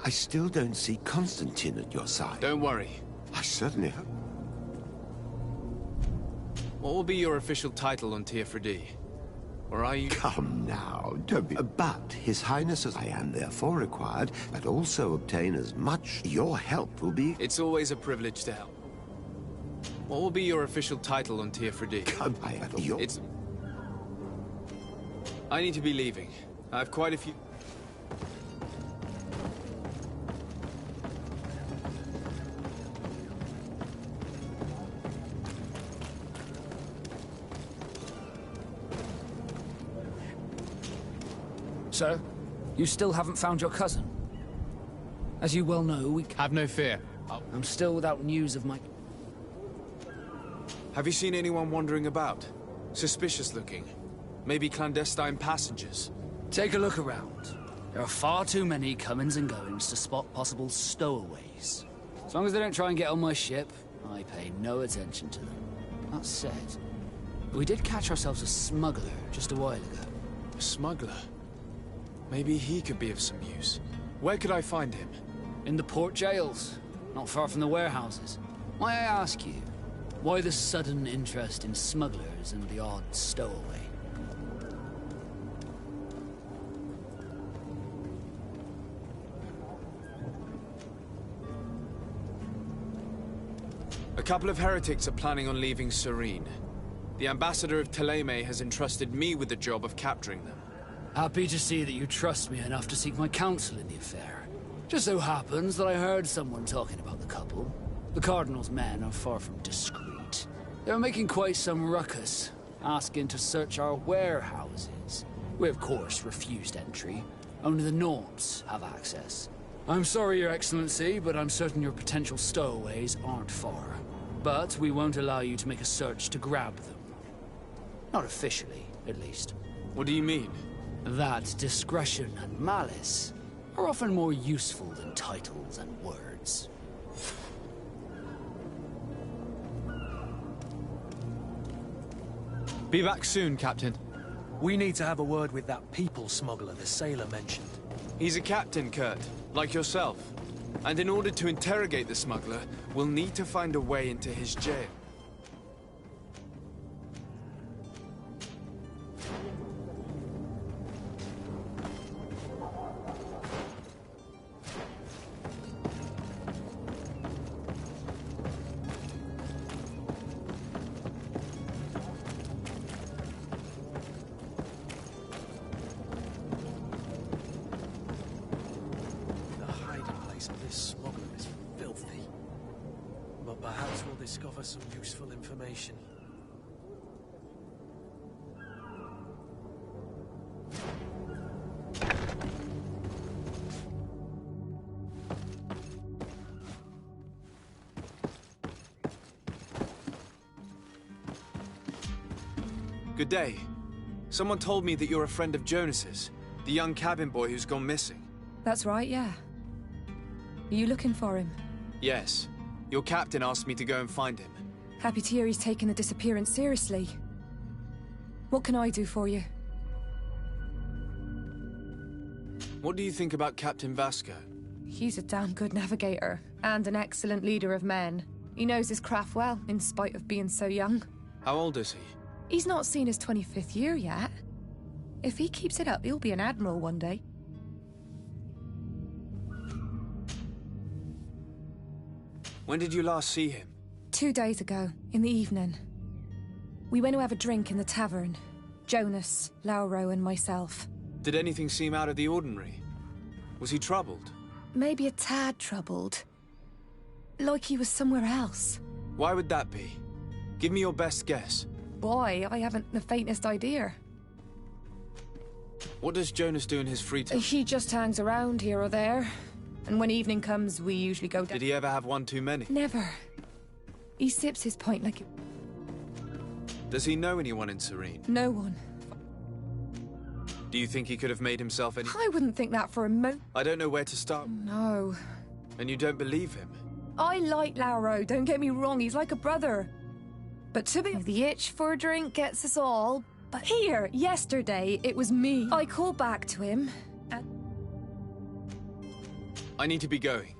I still don't see Constantine at your side. Don't worry. I certainly hope. What will be your official title on Teer-Fradee? Or are you... Come now, don't be... But His Highness as I am therefore required, but also obtain as much... Your help will be... It's always a privilege to help. What will be your official title on Teer-Fradee? Come, It's... I need to be leaving. I have quite a few... So, you still haven't found your cousin? As you well know, we... Have no fear. I'm still without news of my... Have you seen anyone wandering about? Suspicious looking. Maybe clandestine passengers? Take a look around. There are far too many comings and goings to spot possible stowaways. As long as they don't try and get on my ship, I pay no attention to them. That said, we did catch ourselves a smuggler just a while ago. A smuggler? Maybe he could be of some use. Where could I find him? In the port jails, not far from the warehouses. May I ask you, why the sudden interest in smugglers and the odd stowaway? A couple of heretics are planning on leaving Serene. The ambassador of Thélème has entrusted me with the job of capturing them. Happy to see that you trust me enough to seek my counsel in the affair. Just so happens that I heard someone talking about the couple. The Cardinal's men are far from discreet. They're making quite some ruckus, asking to search our warehouses. We, of course, refused entry. Only the Norns have access. I'm sorry, Your Excellency, but I'm certain your potential stowaways aren't far. But we won't allow you to make a search to grab them. Not officially, at least. What do you mean? That discretion and malice are often more useful than titles and words. Be back soon, Captain. We need to have a word with that people smuggler the sailor mentioned. He's a captain, Kurt, like yourself. And in order to interrogate the smuggler, we'll need to find a way into his jail. Discover some useful information. Good day. Someone told me that you're a friend of Jonas's, the young cabin boy who's gone missing. That's right, yeah. Are you looking for him? Yes. Your captain asked me to go and find him. Happy to hear he's taken the disappearance seriously. What can I do for you? What do you think about Captain Vasco? He's a damn good navigator, and an excellent leader of men. He knows his craft well, in spite of being so young. How old is he? He's not seen his 25th year yet. If he keeps it up, he'll be an admiral one day. When did you last see him? 2 days ago, in the evening. We went to have a drink in the tavern. Jonas, Lauro, and myself. Did anything seem out of the ordinary? Was he troubled? Maybe a tad troubled. Like he was somewhere else. Why would that be? Give me your best guess. Boy, I haven't the faintest idea. What does Jonas do in his free time? He just hangs around here or there. And when evening comes, we usually go down. Did he ever have one too many? Never. He sips his pint like... Does he know anyone in Serene? No one. Do you think he could have made himself any... I wouldn't think that for a moment. I don't know where to start. No. And you don't believe him? I like Lauro, don't get me wrong, he's like a brother. But to be... The itch for a drink gets us all. But here, yesterday, it was me. I called back to him, and... I need to be going.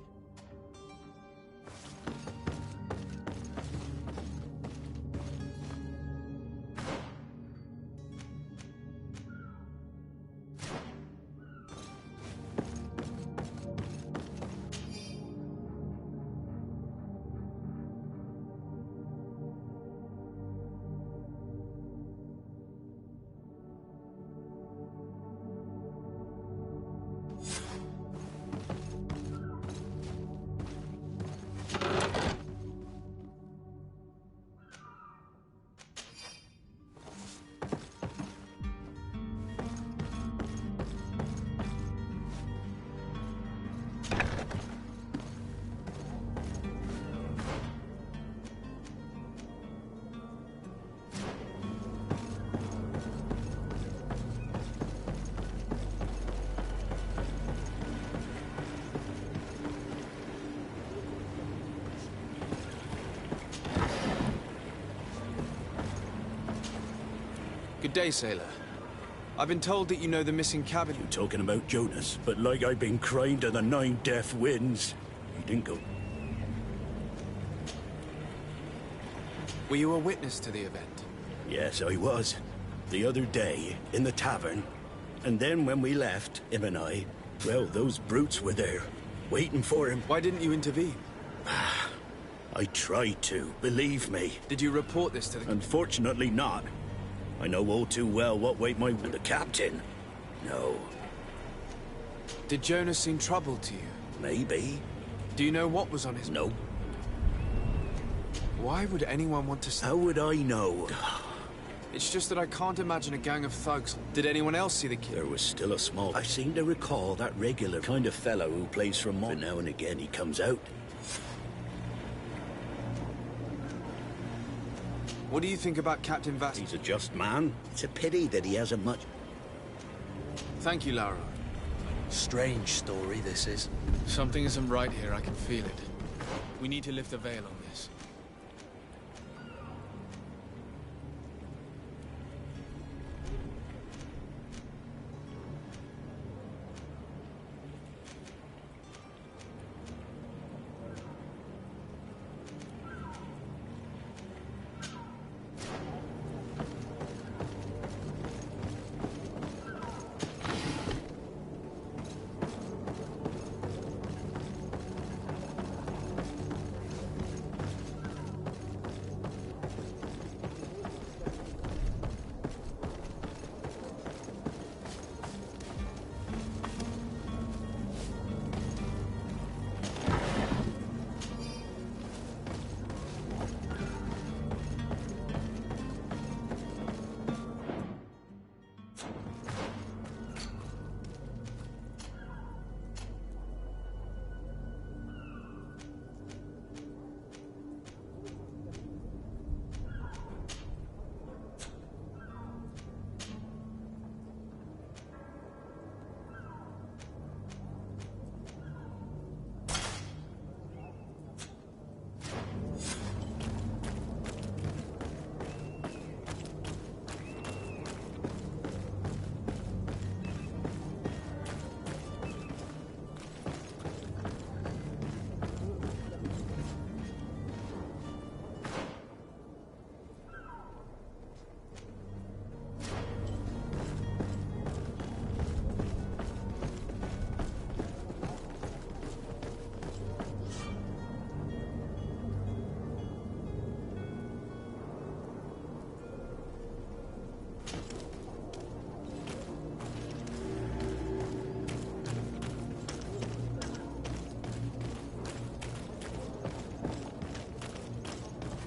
Good day, sailor. I've been told that you know the missing cabin. You talking about Jonas, but like I've been crying to the 9 deaf winds. He didn't go... Were you a witness to the event? Yes, I was. The other day, in the tavern. And then when we left, him and I, well, those brutes were there, waiting for him. Why didn't you intervene? I tried to, believe me. Did you report this to the... Unfortunately not. I know all too well what way my... And the captain? No. Did Jonas seem troubled to you? Maybe. Do you know what was on his... No. Why would anyone want to... How would I know? It's just that I can't imagine a gang of thugs. Did anyone else see the kid? There was still a small... I seem to recall that regular kind of fellow who plays for Mon. Now and again he comes out. What do you think about Captain Vasco? He's a just man. It's a pity that he hasn't much... Thank you, Lauro. Strange story, this is. Something isn't right here, I can feel it. We need to lift the veil on this.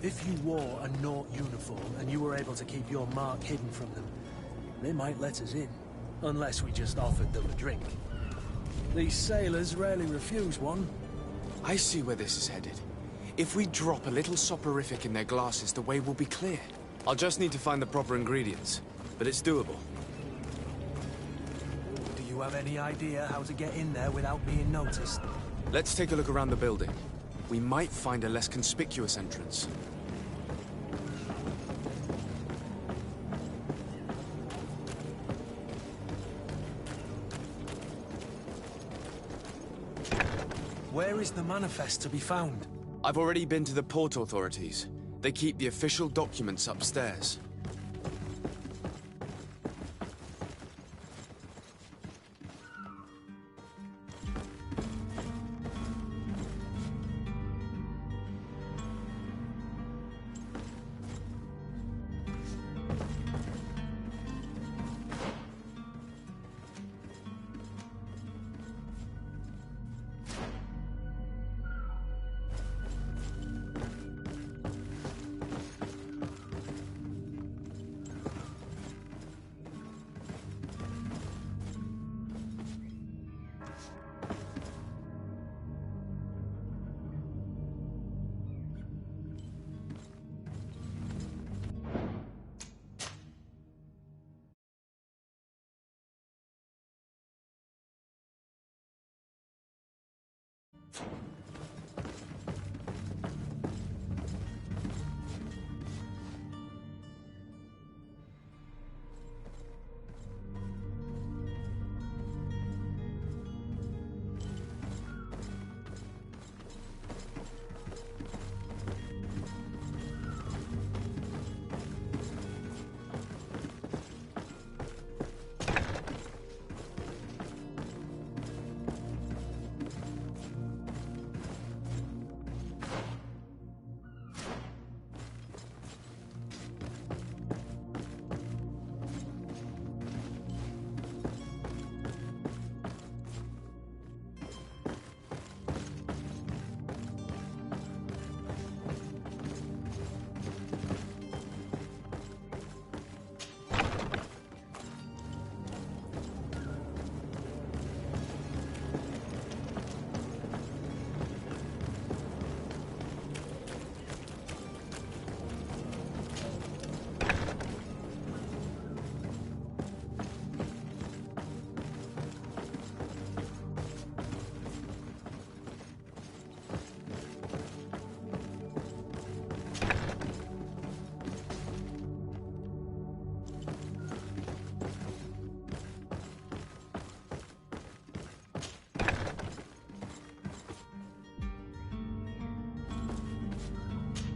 If you wore a Nort uniform and you were able to keep your mark hidden from them, they might let us in. Unless we just offered them a drink. These sailors rarely refuse one. I see where this is headed. If we drop a little soporific in their glasses, the way will be clear. I'll just need to find the proper ingredients, but it's doable. Do you have any idea how to get in there without being noticed? Let's take a look around the building. We might find a less conspicuous entrance. Where is the manifest to be found? I've already been to the port authorities. They keep the official documents upstairs.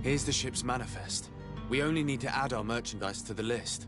Here's the ship's manifest. We only need to add our merchandise to the list.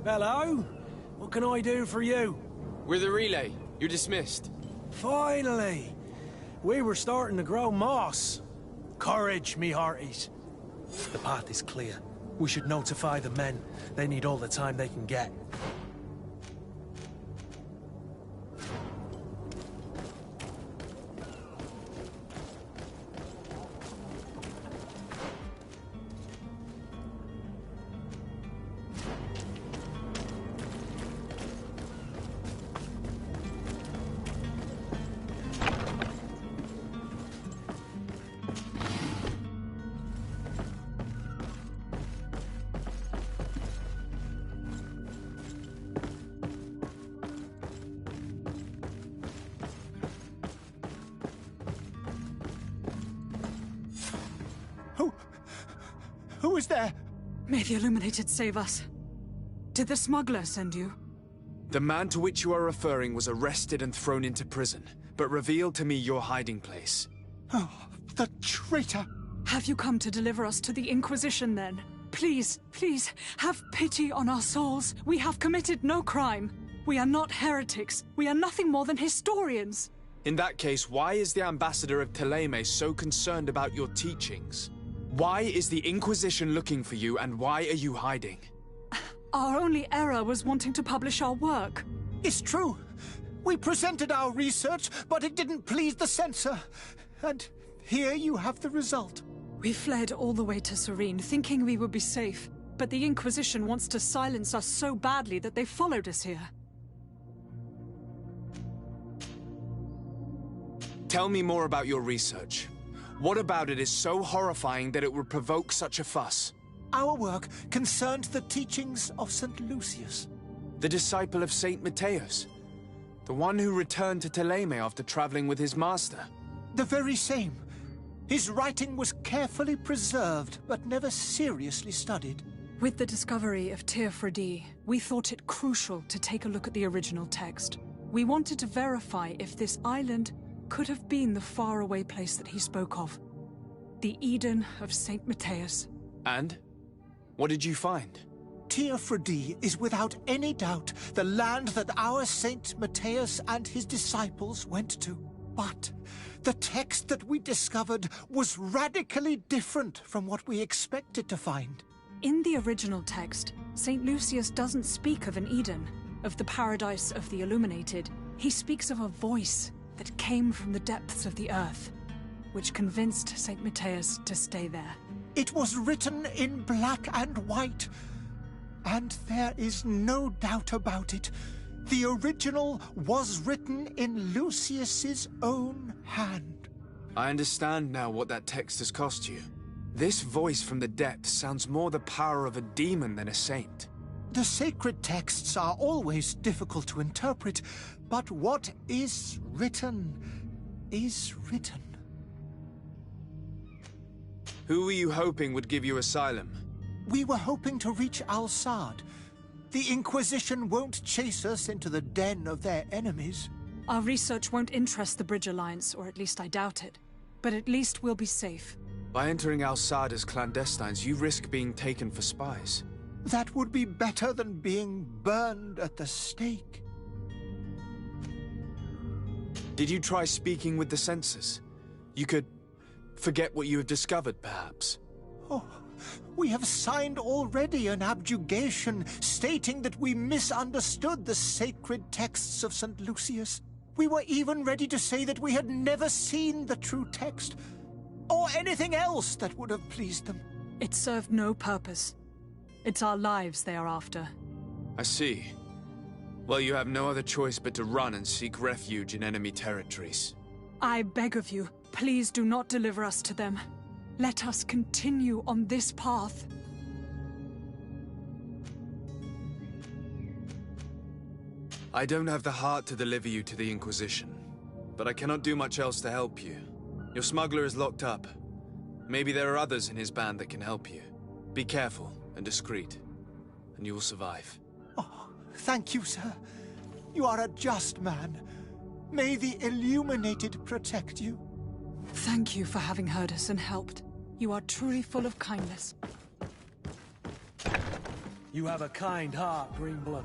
Hello? What can I do for you? We're the relay. You're dismissed. Finally! We were starting to grow moss. Courage, me hearties. The path is clear. We should notify the men. They need all the time they can get. Who is there? May the Illuminated save us. Did the smuggler send you? The man to which you are referring was arrested and thrown into prison, but revealed to me your hiding place. Oh, the traitor! Have you come to deliver us to the Inquisition, then? Please, please, have pity on our souls. We have committed no crime. We are not heretics. We are nothing more than historians. In that case, why is the ambassador of Thélème so concerned about your teachings? Why is the Inquisition looking for you, and why are you hiding? Our only error was wanting to publish our work. It's true. We presented our research, but it didn't please the censor. And here you have the result. We fled all the way to Serene, thinking we would be safe. But the Inquisition wants to silence us so badly that they followed us here. Tell me more about your research. What about it is so horrifying that it would provoke such a fuss? Our work concerned the teachings of St. Lucius. The disciple of St. Matthias? The one who returned to Thélème after traveling with his master? The very same. His writing was carefully preserved, but never seriously studied. With the discovery of Teofredi, we thought it crucial to take a look at the original text. We wanted to verify if this island could have been the faraway place that he spoke of. The Eden of St. Matthias. And? What did you find? Teofredi is without any doubt the land that our St. Matthias and his disciples went to. But the text that we discovered was radically different from what we expected to find. In the original text, St. Lucius doesn't speak of an Eden, of the paradise of the Illuminated. He speaks of a voice that came from the depths of the earth, which convinced St. Matthias to stay there. It was written in black and white, and there is no doubt about it. The original was written in Lucius's own hand. I understand now what that text has cost you. This voice from the depths sounds more the power of a demon than a saint. The sacred texts are always difficult to interpret, but what is written is written. Who were you hoping would give you asylum? We were hoping to reach Al-Sad. The Inquisition won't chase us into the den of their enemies. Our research won't interest the Bridge Alliance, or at least I doubt it. But at least we'll be safe. By entering Al-Sad as clandestines, you risk being taken for spies. That would be better than being burned at the stake. Did you try speaking with the censors? You could forget what you have discovered, perhaps. Oh, we have signed already an abjugation stating that we misunderstood the sacred texts of St. Lucius. We were even ready to say that we had never seen the true text, or anything else that would have pleased them. It served no purpose. It's our lives they are after. I see. Well, you have no other choice but to run and seek refuge in enemy territories. I beg of you, please do not deliver us to them. Let us continue on this path. I don't have the heart to deliver you to the Inquisition, but I cannot do much else to help you. Your smuggler is locked up. Maybe there are others in his band that can help you. Be careful and discreet, and you will survive. Oh, thank you, sir. You are a just man. May the Illuminated protect you. Thank you for having heard us and helped. You are truly full of kindness. You have a kind heart, Greenblood.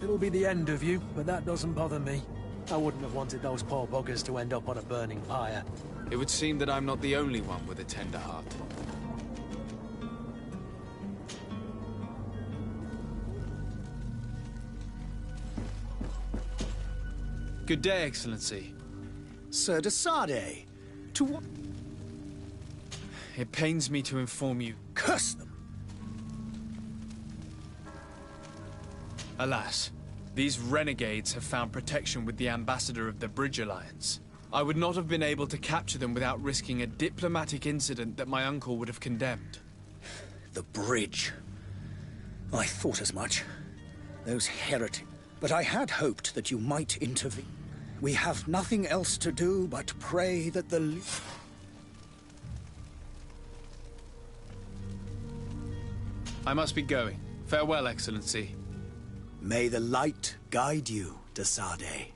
It'll be the end of you, but that doesn't bother me. I wouldn't have wanted those poor buggers to end up on a burning pyre. It would seem that I'm not the only one with a tender heart. Good day, Excellency. Sir de Sardet, to what? It pains me to inform you. Curse them! Alas, these renegades have found protection with the ambassador of the Bridge Alliance. I would not have been able to capture them without risking a diplomatic incident that my uncle would have condemned. The bridge. I thought as much. Those heretics. But I had hoped that you might intervene. We have nothing else to do but pray that the... I must be going. Farewell, Excellency. May the light guide you, de Sardet.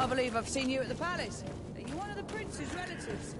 I believe I've seen you at the palace. Are you one of the prince's relatives?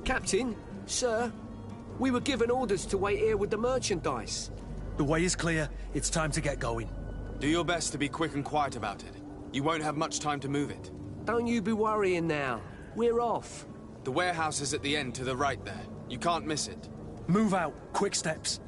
Captain, sir, we were given orders to wait here with the merchandise. The way is clear. It's time to get going. Do your best to be quick and quiet about it. You won't have much time to move it. Don't you be worrying now. We're off. The warehouse is at the end to the right there. You can't miss it. Move out. Quick steps.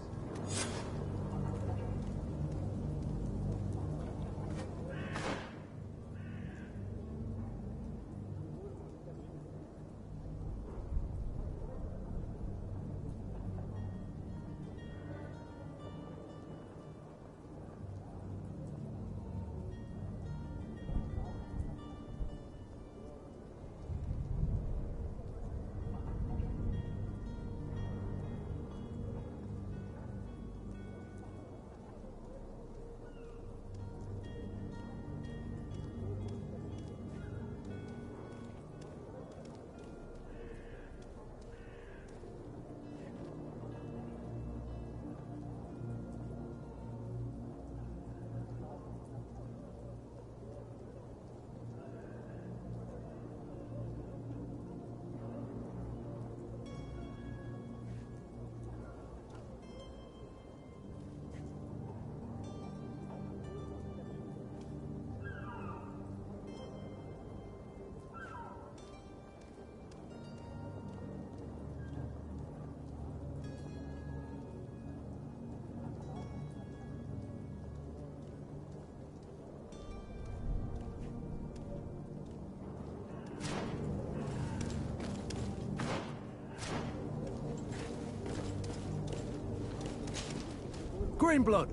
Greenblood,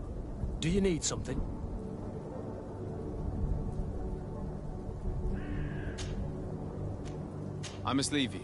do you need something? I must leave you.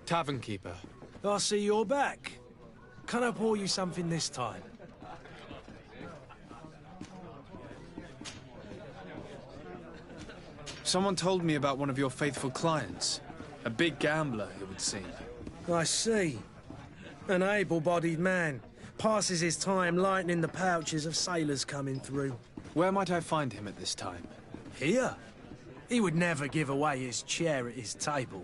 Tavern keeper. I see you're back. Can I pour you something this time? Someone told me about one of your faithful clients. A big gambler, it would seem. I see. An able-bodied man. Passes his time lightening the pouches of sailors coming through. Where might I find him at this time? Here? He would never give away his chair at his table.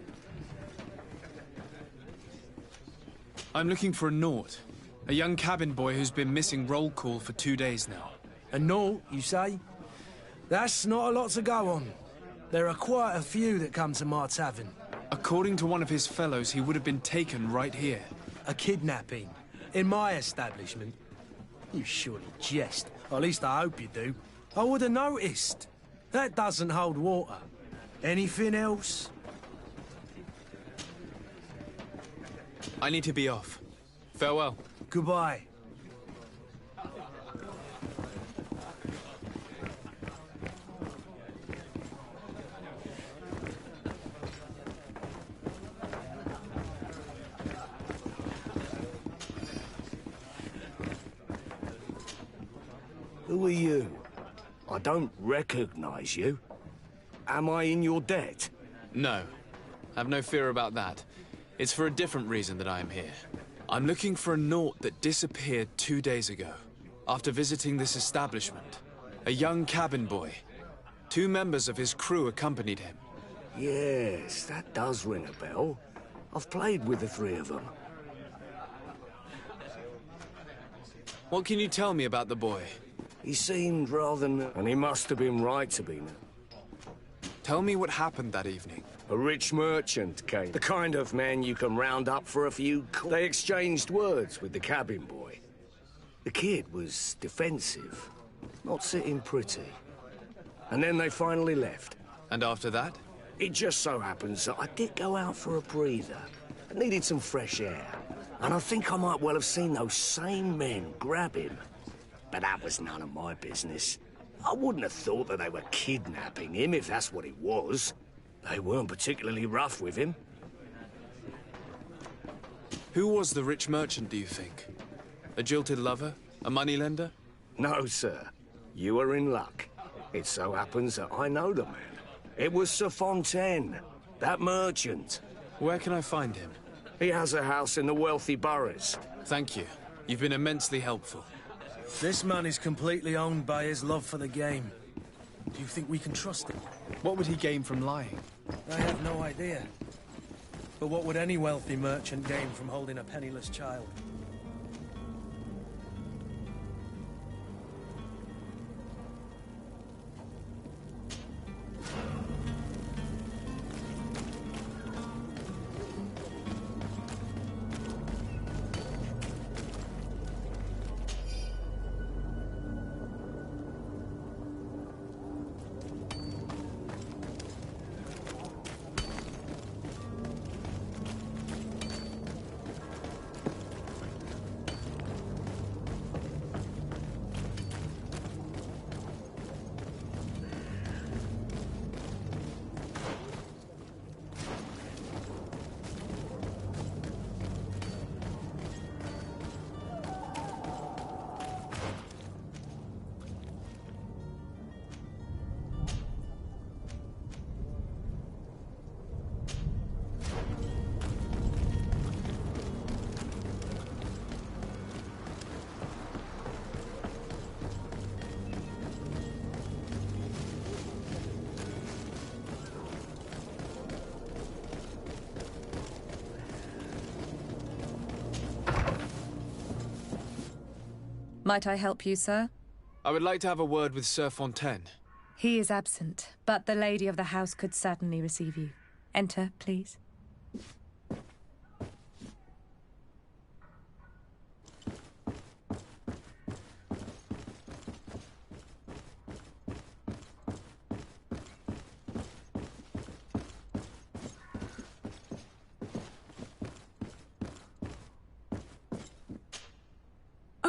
I'm looking for a Naut. A young cabin boy who's been missing roll call for 2 days now. A Naut, you say? That's not a lot to go on. There are quite a few that come to my tavern. According to one of his fellows, he would have been taken right here. A kidnapping? In my establishment? You surely jest. Or at least I hope you do. I would have noticed. That doesn't hold water. Anything else? I need to be off. Farewell. Goodbye. Who are you? I don't recognize you. Am I in your debt? No. Have no fear about that. It's for a different reason that I am here. I'm looking for a Naut that disappeared 2 days ago, after visiting this establishment. A young cabin boy. 2 members of his crew accompanied him. Yes, that does ring a bell. I've played with the 3 of them. What can you tell me about the boy? He seemed rather... and he must have been right to be. Tell me what happened that evening. A rich merchant came. The kind of man you can round up for a few... They exchanged words with the cabin boy. The kid was defensive, not sitting pretty. And then they finally left. And after that? It just so happens that I did go out for a breather. I needed some fresh air. And I think I might well have seen those same men grab him. But that was none of my business. I wouldn't have thought that they were kidnapping him, if that's what it was. They weren't particularly rough with him. Who was the rich merchant, do you think? A jilted lover? A moneylender? No, sir. You are in luck. It so happens that I know the man. It was Sir Fontaine, that merchant. Where can I find him? He has a house in the wealthy boroughs. Thank you. You've been immensely helpful. This man is completely owned by his love for the game. Do you think we can trust him? What would he gain from lying? I have no idea. But what would any wealthy merchant gain from holding a penniless child? Might I help you, sir? I would like to have a word with Sir Fontaine. He is absent, but the lady of the house could certainly receive you. Enter, please.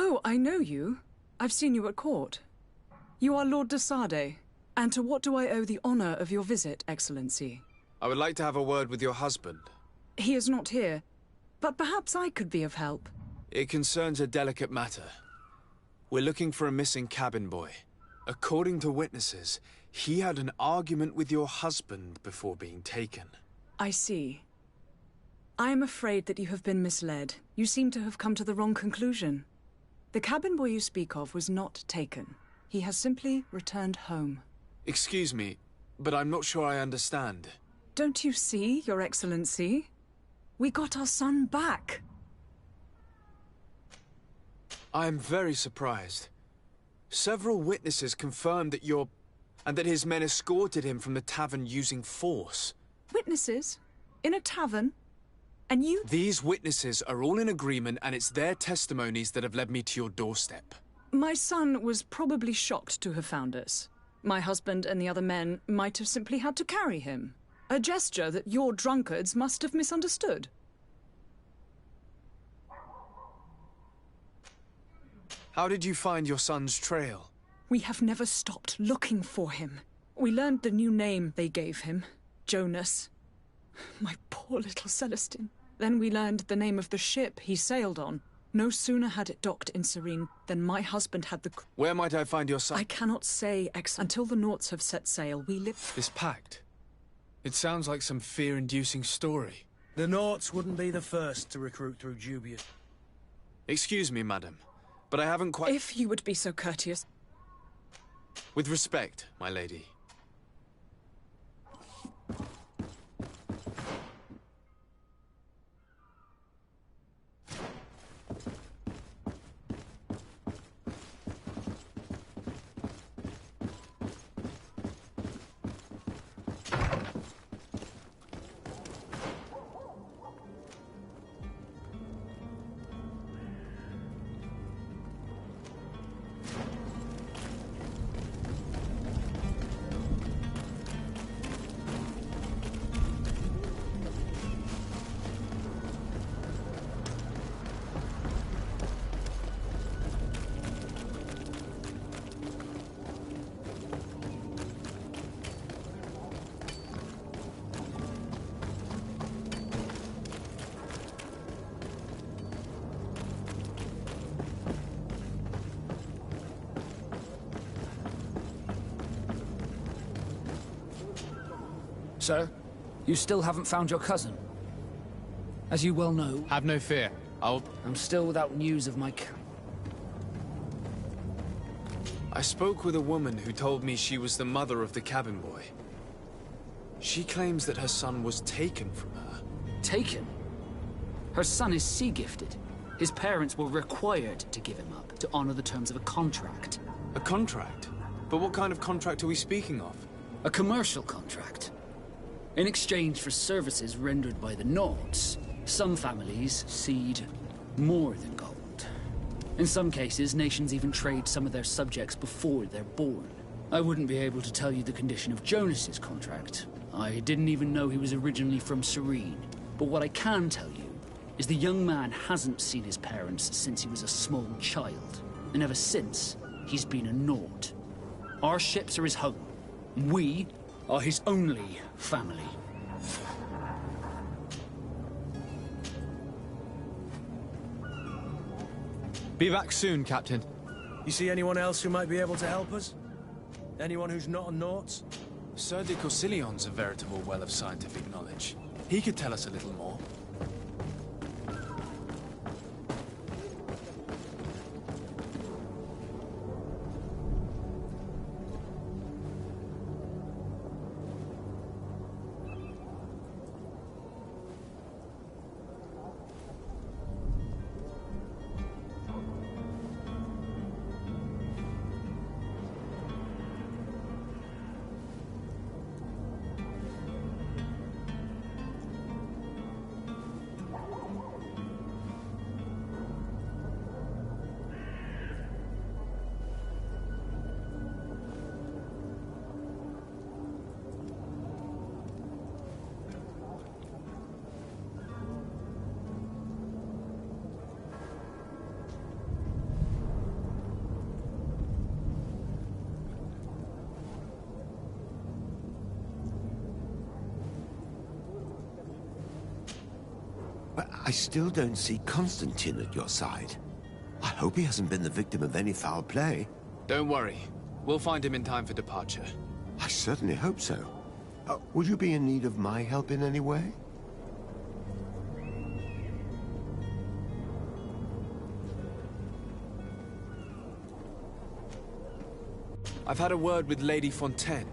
Oh, I know you. I've seen you at court. You are Lord de Sardet. And to what do I owe the honor of your visit, Excellency? I would like to have a word with your husband. He is not here, but perhaps I could be of help. It concerns a delicate matter. We're looking for a missing cabin boy. According to witnesses, he had an argument with your husband before being taken. I see. I am afraid that you have been misled. You seem to have come to the wrong conclusion. The cabin boy you speak of was not taken. He has simply returned home. Excuse me, but I'm not sure I understand. Don't you see, Your Excellency? We got our son back. I am very surprised. Several witnesses confirmed that and that his men escorted him from the tavern using force. Witnesses? In a tavern? And you... These witnesses are all in agreement, and it's their testimonies that have led me to your doorstep. My son was probably shocked to have found us. My husband and the other men might have simply had to carry him. A gesture that your drunkards must have misunderstood. How did you find your son's trail? We have never stopped looking for him. We learned the new name they gave him, Jonas. My poor little Celestine. Then we learned the name of the ship he sailed on. No sooner had it docked in Serene than my husband had the... Where might I find your son? I cannot say, until the Nauts have set sail, we live... This pact. It sounds like some fear-inducing story. The Nauts wouldn't be the first to recruit through Dubious. Excuse me, madam, but I haven't quite... If you would be so courteous. With respect, my lady. Sir, you still haven't found your cousin. As you well know... Have no fear. I'm still without news of my... I spoke with a woman who told me she was the mother of the cabin boy. She claims that her son was taken from her. Taken? Her son is sea-gifted. His parents were required to give him up to honor the terms of a contract. A contract? But what kind of contract are we speaking of? A commercial contract. In exchange for services rendered by the Nauts, some families cede more than gold. In some cases, nations even trade some of their subjects before they're born. I wouldn't be able to tell you the condition of Jonas's contract. I didn't even know he was originally from Serene. But what I can tell you is the young man hasn't seen his parents since he was a small child. And ever since, he's been a Naut. Our ships are his home. We are his only family. Be back soon, Captain. You see anyone else who might be able to help us? Anyone who's not a Naut? Sir de Corsillion's a veritable well of scientific knowledge. He could tell us a little more. But I still don't see Constantine at your side. I hope he hasn't been the victim of any foul play. Don't worry. We'll find him in time for departure. I certainly hope so. Would you be in need of my help in any way? I've had a word with Lady Fontaine.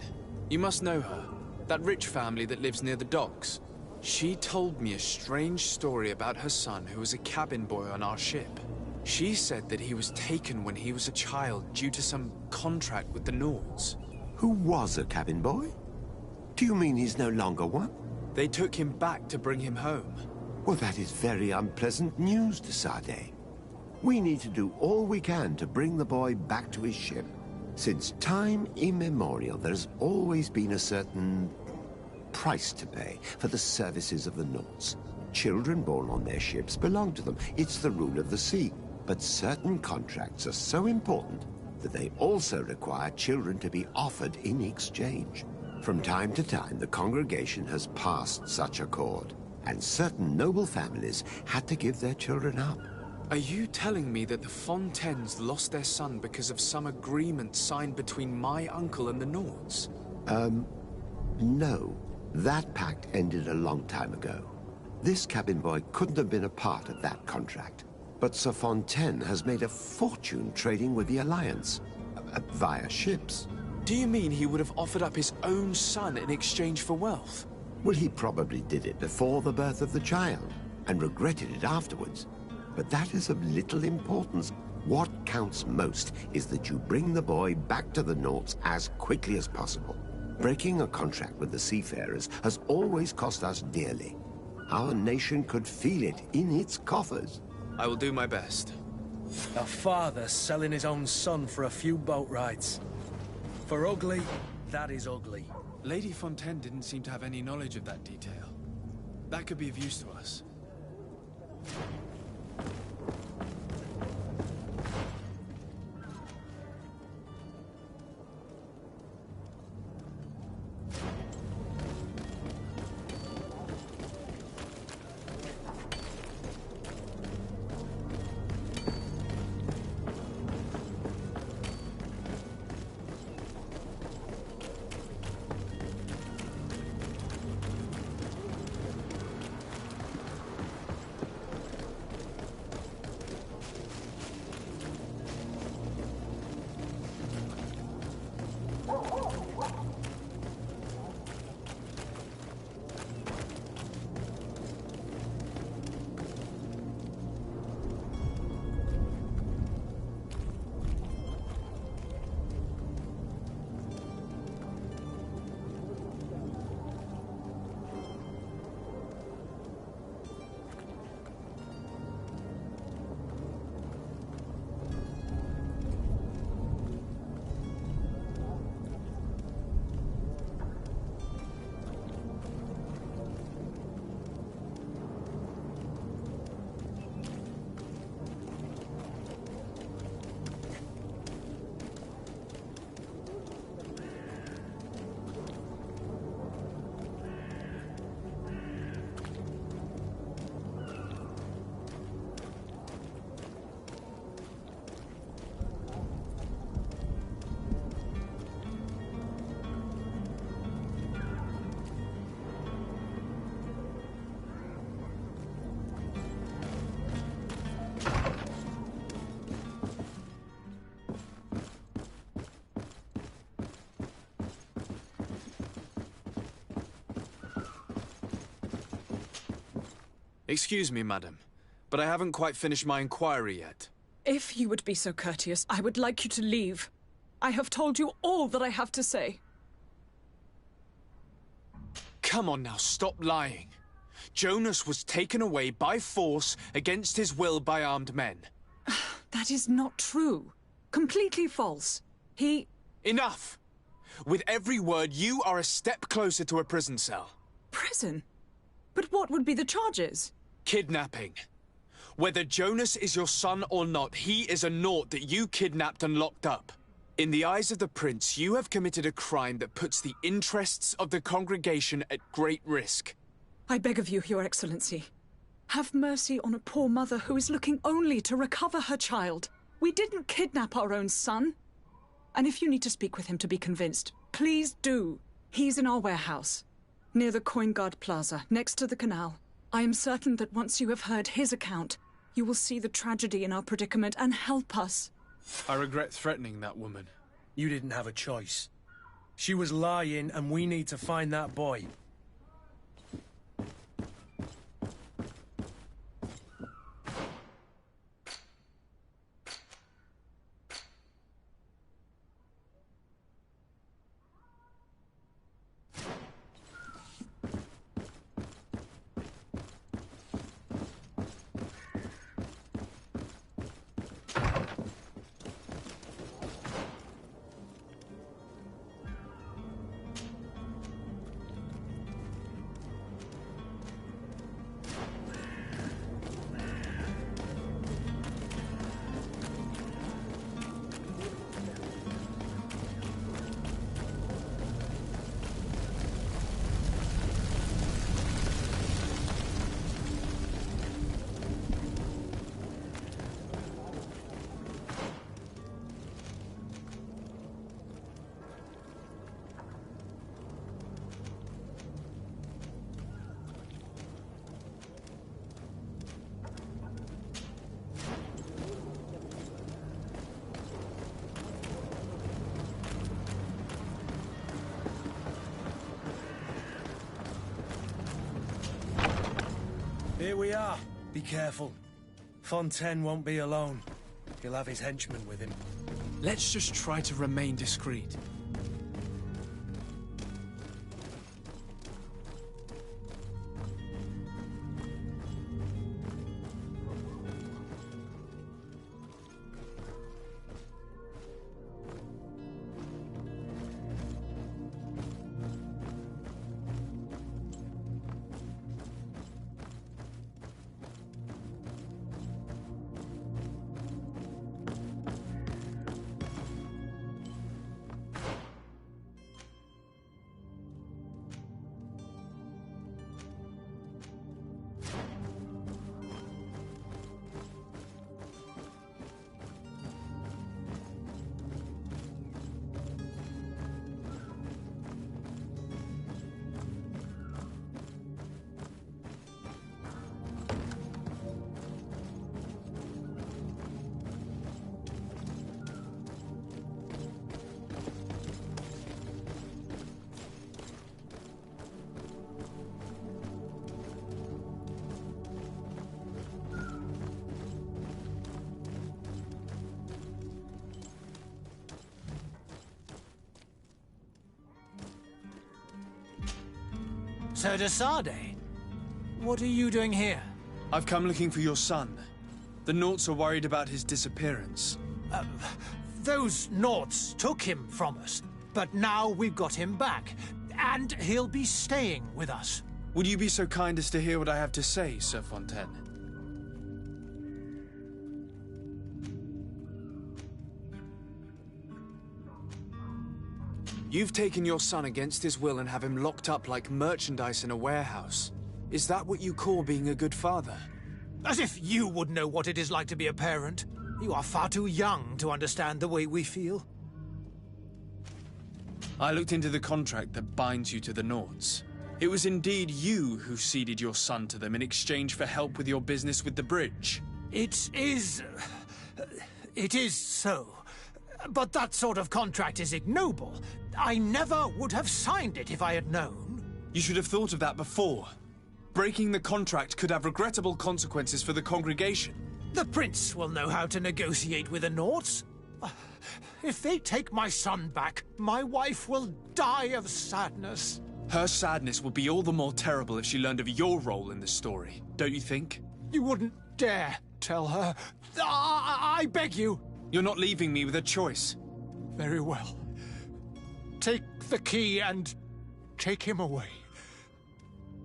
You must know her. That rich family that lives near the docks. She told me a strange story about her son who was a cabin boy on our ship. She said that he was taken when he was a child due to some contract with the Nauts. Who was a cabin boy? Do you mean he's no longer one? They took him back to bring him home. Well, that is very unpleasant news, de Sade. We need to do all we can to bring the boy back to his ship. Since time immemorial, there's always been a certain price to pay for the services of the Nauts. Children born on their ships belong to them. It's the rule of the sea. But certain contracts are so important that they also require children to be offered in exchange. From time to time, the congregation has passed such accord, and certain noble families had to give their children up. Are you telling me that the Fontaines lost their son because of some agreement signed between my uncle and the Nords? No. That pact ended a long time ago. This cabin boy couldn't have been a part of that contract. But Sir Fontaine has made a fortune trading with the Alliance, via ships. Do you mean he would have offered up his own son in exchange for wealth? Well, he probably did it before the birth of the child, and regretted it afterwards. But that is of little importance. What counts most is that you bring the boy back to the Nords as quickly as possible. Breaking a contract with the seafarers has always cost us dearly. Our nation could feel it in its coffers. I will do my best. A father selling his own son for a few boat rides. For ugly, that is ugly. Lady Fontaine didn't seem to have any knowledge of that detail. That could be of use to us. Excuse me, madam, but I haven't quite finished my inquiry yet. If you would be so courteous, I would like you to leave. I have told you all that I have to say. Come on now, stop lying. Jonas was taken away by force against his will by armed men. That is not true. Completely false. He... Enough! With every word, you are a step closer to a prison cell. Prison? But what would be the charges? Kidnapping. Whether Jonas is your son or not, he is a Nord that you kidnapped and locked up. In the eyes of the Prince, you have committed a crime that puts the interests of the congregation at great risk. I beg of you, Your Excellency. Have mercy on a poor mother who is looking only to recover her child. We didn't kidnap our own son. And if you need to speak with him to be convinced, please do. He's in our warehouse, near the Coinguard Plaza, next to the canal. I am certain that once you have heard his account, you will see the tragedy in our predicament and help us. I regret threatening that woman. You didn't have a choice. She was lying, and we need to find that boy. Here we are. Be careful. Fontaine won't be alone. He'll have his henchmen with him. Let's just try to remain discreet. Sir de Sardet, what are you doing here? I've come looking for your son. The Nauts are worried about his disappearance. Those Nauts took him from us, but now we've got him back, and he'll be staying with us. Would you be so kind as to hear what I have to say, Sir Fontaine? You've taken your son against his will and have him locked up like merchandise in a warehouse. Is that what you call being a good father? As if you would know what it is like to be a parent. You are far too young to understand the way we feel. I looked into the contract that binds you to the Nauts. It was indeed you who ceded your son to them in exchange for help with your business with the bridge. It is so. But that sort of contract is ignoble. I never would have signed it if I had known. You should have thought of that before. Breaking the contract could have regrettable consequences for the congregation. The prince will know how to negotiate with the Nauts. If they take my son back, my wife will die of sadness. Her sadness will be all the more terrible if she learned of your role in the story, don't you think? You wouldn't dare tell her. I beg you. You're not leaving me with a choice. Very well. Take the key and take him away.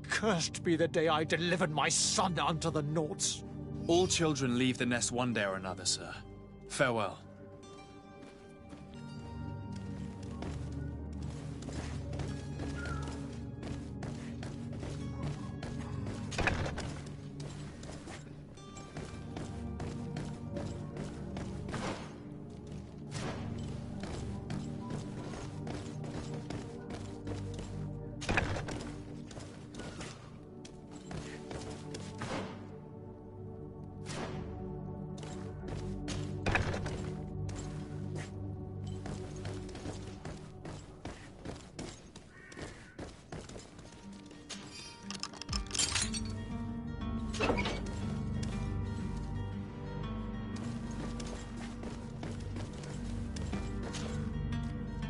Cursed be the day I delivered my son unto the Nauts. All children leave the nest one day or another, sir. Farewell.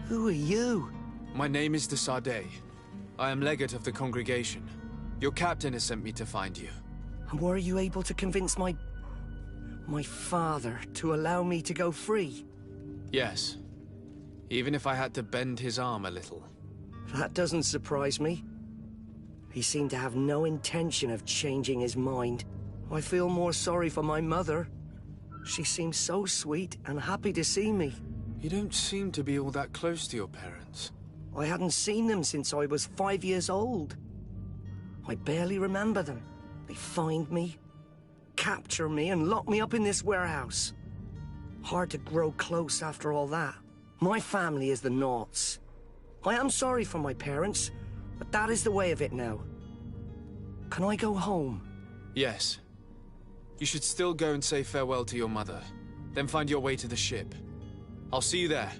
Who are you? My name is de Sardet. I am legate of the congregation. Your captain has sent me to find you. And were you able to convince my father to allow me to go free? Yes. Even if I had to bend his arm a little. That doesn't surprise me. He seemed to have no intention of changing his mind. I feel more sorry for my mother. She seems so sweet and happy to see me. You don't seem to be all that close to your parents. I hadn't seen them since I was 5 years old. I barely remember them. They find me, capture me, and lock me up in this warehouse. Hard to grow close after all that. My family is the Nauts. I am sorry for my parents, but that is the way of it now. Can I go home? Yes. You should still go and say farewell to your mother. Then find your way to the ship. I'll see you there.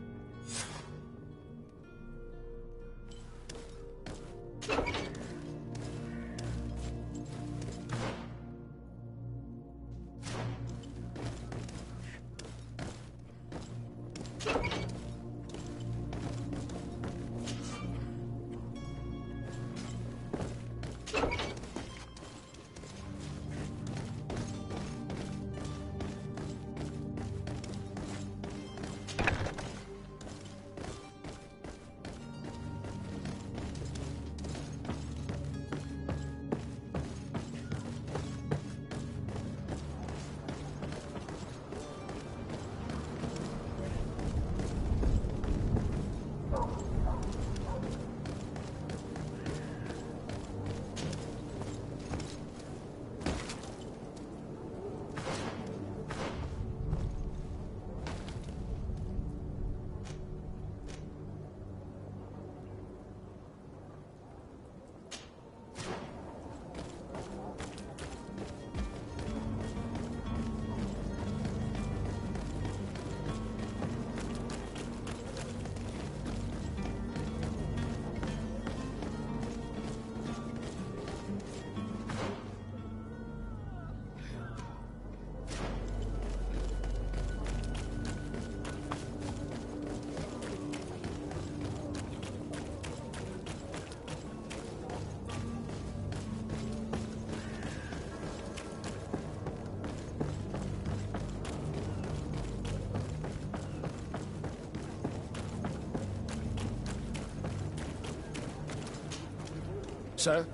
Sir,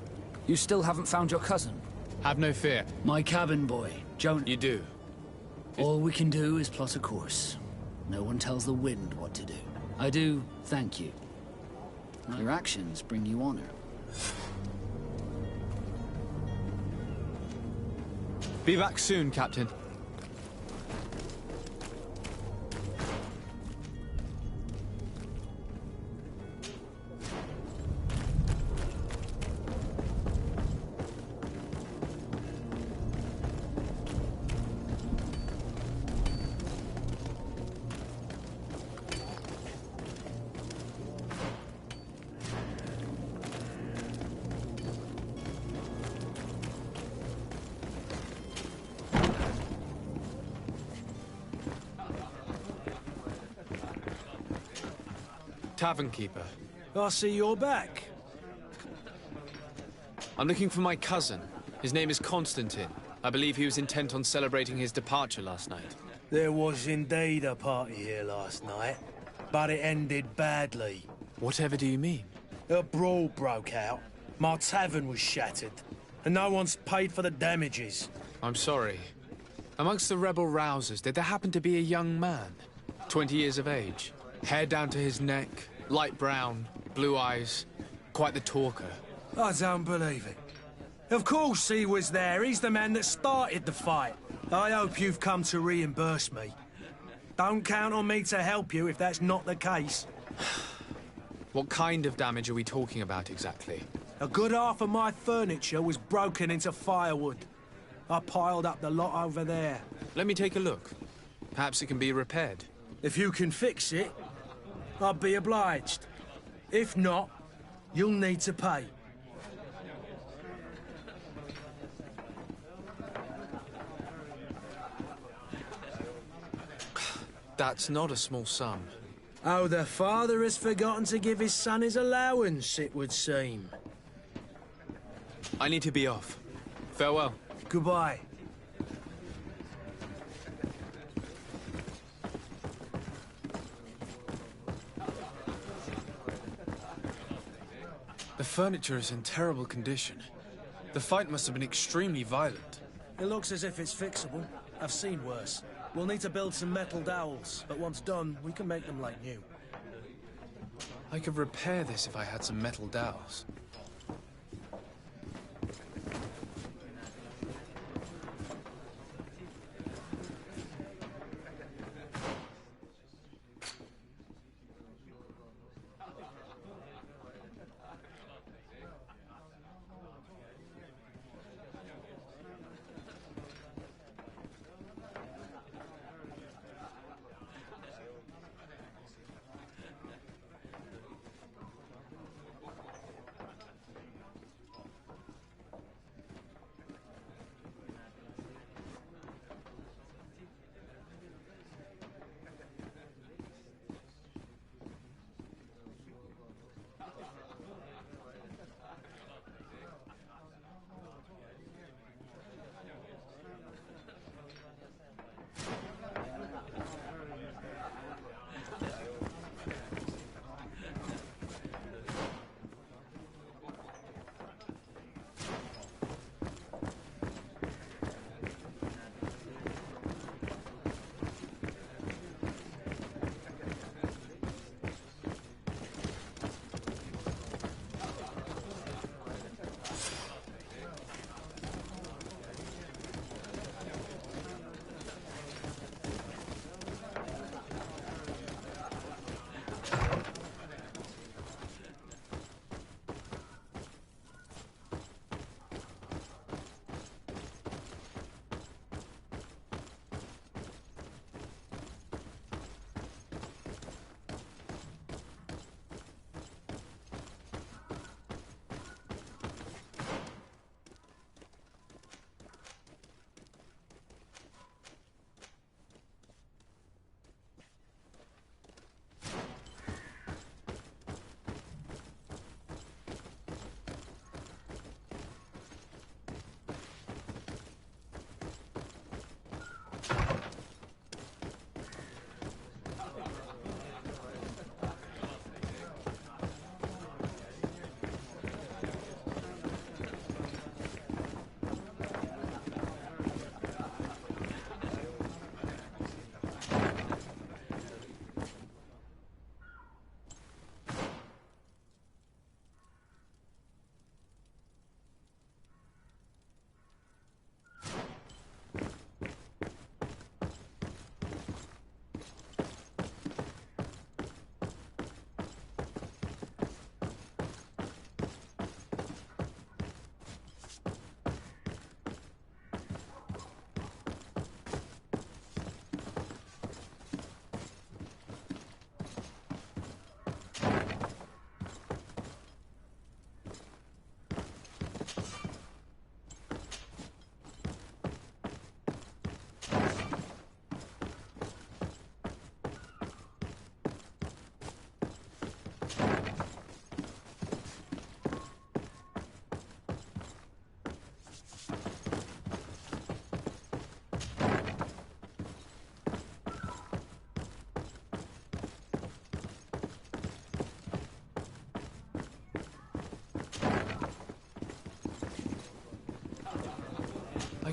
you still haven't found your cousin? Have no fear. My cabin boy, Joan. You do? All we can do is plot a course. No one tells the wind what to do. I do thank you. Your actions bring you honor. Be back soon, Captain. Tavern keeper. I see you're back. I'm looking for my cousin. His name is Constantine. I believe he was intent on celebrating his departure last night. There was indeed a party here last night, but it ended badly. Whatever do you mean? A brawl broke out. My tavern was shattered, and no one's paid for the damages. I'm sorry. Amongst the rebel rousers, did there happen to be a young man? 20 years of age? Hair down to his neck, light brown, blue eyes, quite the talker. I don't believe it. Of course he was there. He's the man that started the fight. I hope you've come to reimburse me. Don't count on me to help you if that's not the case. What kind of damage are we talking about exactly? A good half of my furniture was broken into firewood. I piled up the lot over there. Let me take a look. Perhaps it can be repaired. If you can fix it, I'd be obliged. If not, you'll need to pay. That's not a small sum. Oh, the father has forgotten to give his son his allowance, it would seem. I need to be off. Farewell. Goodbye. The furniture is in terrible condition. The fight must have been extremely violent. It looks as if it's fixable. I've seen worse. We'll need to build some metal dowels, but once done, we can make them like new. I could repair this if I had some metal dowels.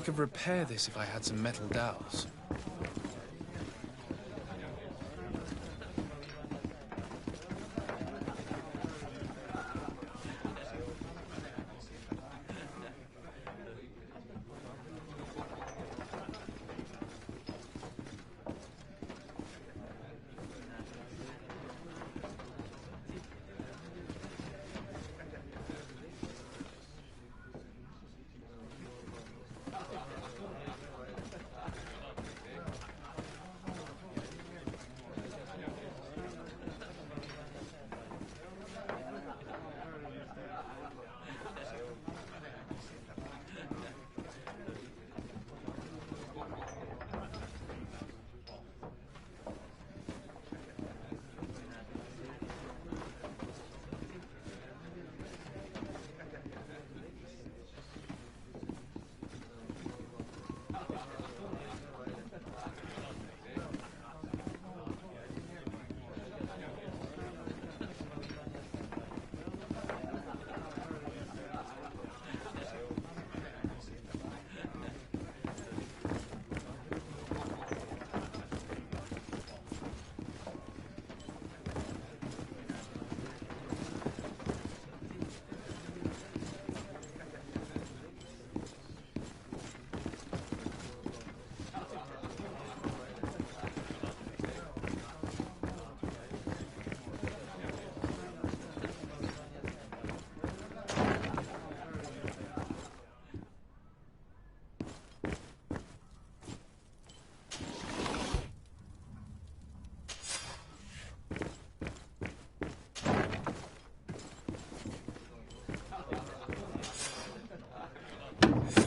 could repair this if I had some metal dowels.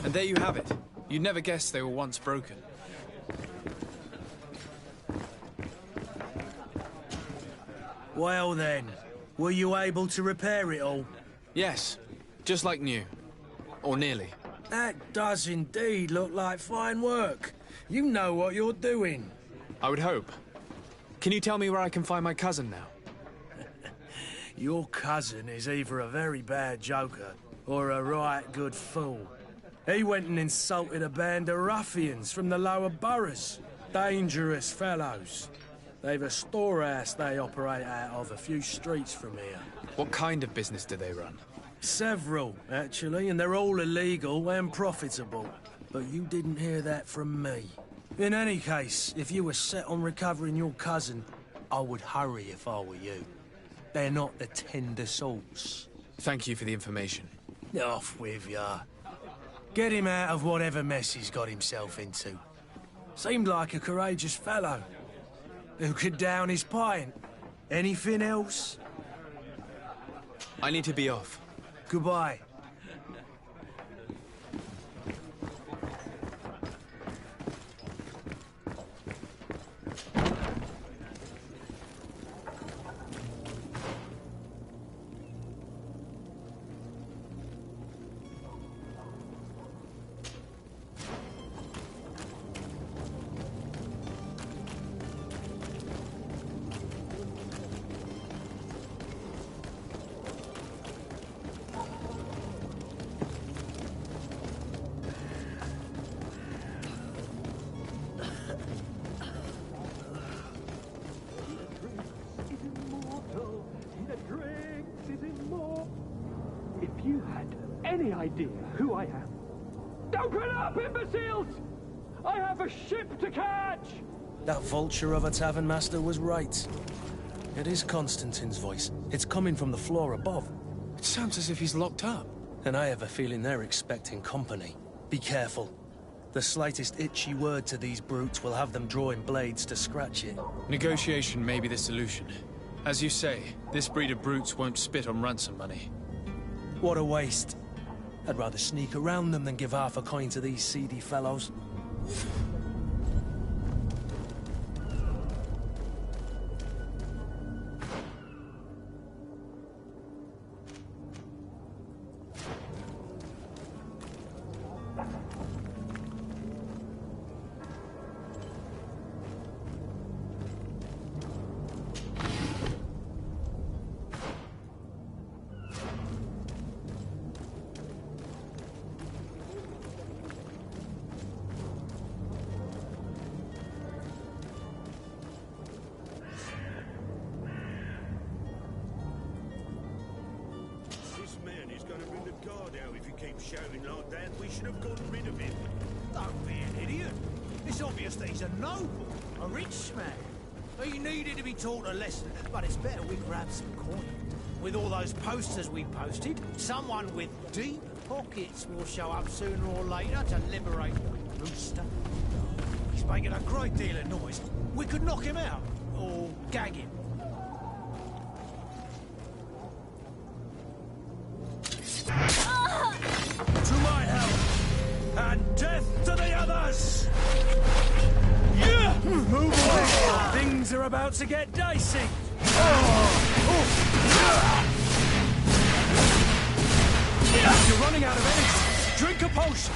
And there you have it. You'd never guess they were once broken. Well then, were you able to repair it all? Yes, just like new. Or nearly. That does indeed look like fine work. You know what you're doing. I would hope. Can you tell me where I can find my cousin now? Your cousin is either a very bad joker or a right good fool. He went and insulted a band of ruffians from the lower boroughs. Dangerous fellows. They've a storehouse they operate out of a few streets from here. What kind of business do they run? Several, actually, and they're all illegal and profitable. But you didn't hear that from me. In any case, if you were set on recovering your cousin, I would hurry if I were you. They're not the tender sorts. Thank you for the information. Off with ya. Get him out of whatever mess he's got himself into. Seemed like a courageous fellow. Who could down his pint. Anything else? I need to be off. Goodbye. Idea who I am. Open up, imbeciles! I have a ship to catch! That vulture of a tavern master was right. It is Constantine's voice. It's coming from the floor above. It sounds as if he's locked up. And I have a feeling they're expecting company. Be careful. The slightest itchy word to these brutes will have them drawing blades to scratch it. Negotiation may be the solution. As you say, this breed of brutes won't spit on ransom money. What a waste. I'd rather sneak around them than give half a coin to these seedy fellows. kept shouting like that, we should have gotten rid of him. Don't be an idiot. It's obvious that he's a noble, a rich man. He needed to be taught a lesson, but it's better we grab some coin. With all those posters we posted, someone with deep pockets will show up sooner or later to liberate the rooster. He's making a great deal of noise. We could knock him out, or gag him. To my help, and death to the others! Yeah! Move away! Things are about to get dicey. You're running out of energy. Drink a potion.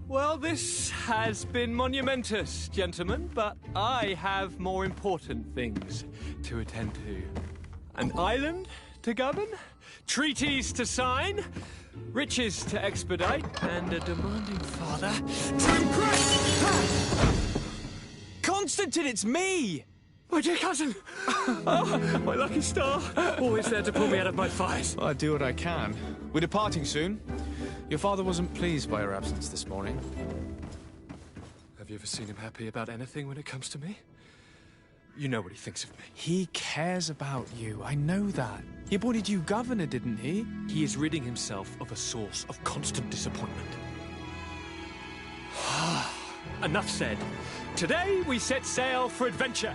Well, this has been monumentous, gentlemen, but I have more important things to attend to. An island to govern, treaties to sign, riches to expedite, and a demanding father to impress. Constantine, it's me! My dear cousin! Oh, my lucky star. Always there to pull me out of my fires. Well, I do what I can. We're departing soon. Your father wasn't pleased by your absence this morning. Have you ever seen him happy about anything when it comes to me? You know what he thinks of me. He cares about you. I know that. He appointed you governor, didn't he? He is ridding himself of a source of constant disappointment. Enough said. Today we set sail for adventure.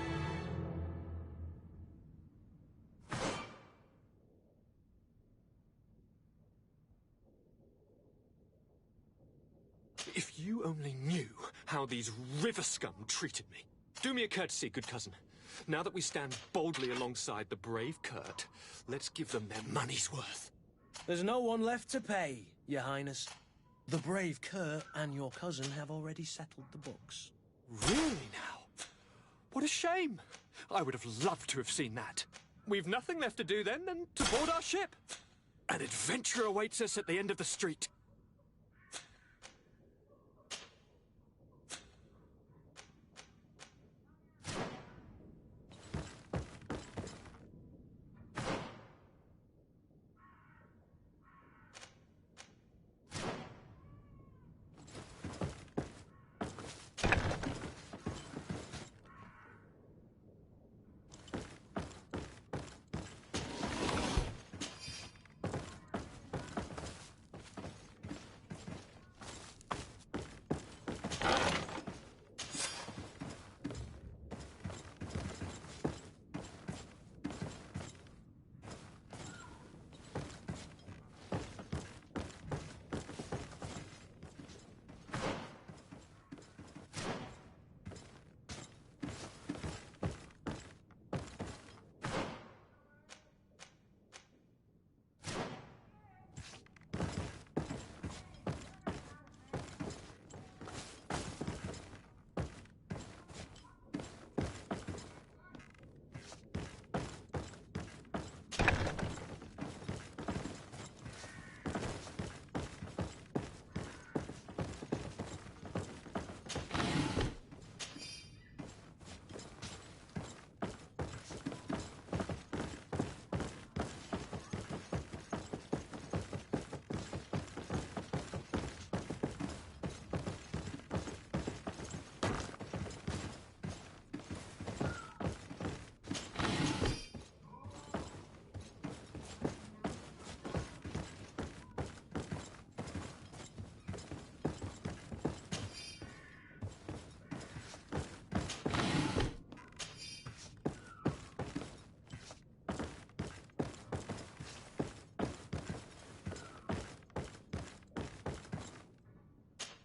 If you only knew how these river scum treated me. Do me a courtesy, good cousin. Now that we stand boldly alongside the brave Kurt, let's give them their money's worth. There's no one left to pay, Your Highness. The brave Kurt and your cousin have already settled the books. Really now? What a shame. I would have loved to have seen that. We've nothing left to do then than to board our ship. An adventure awaits us at the end of the street.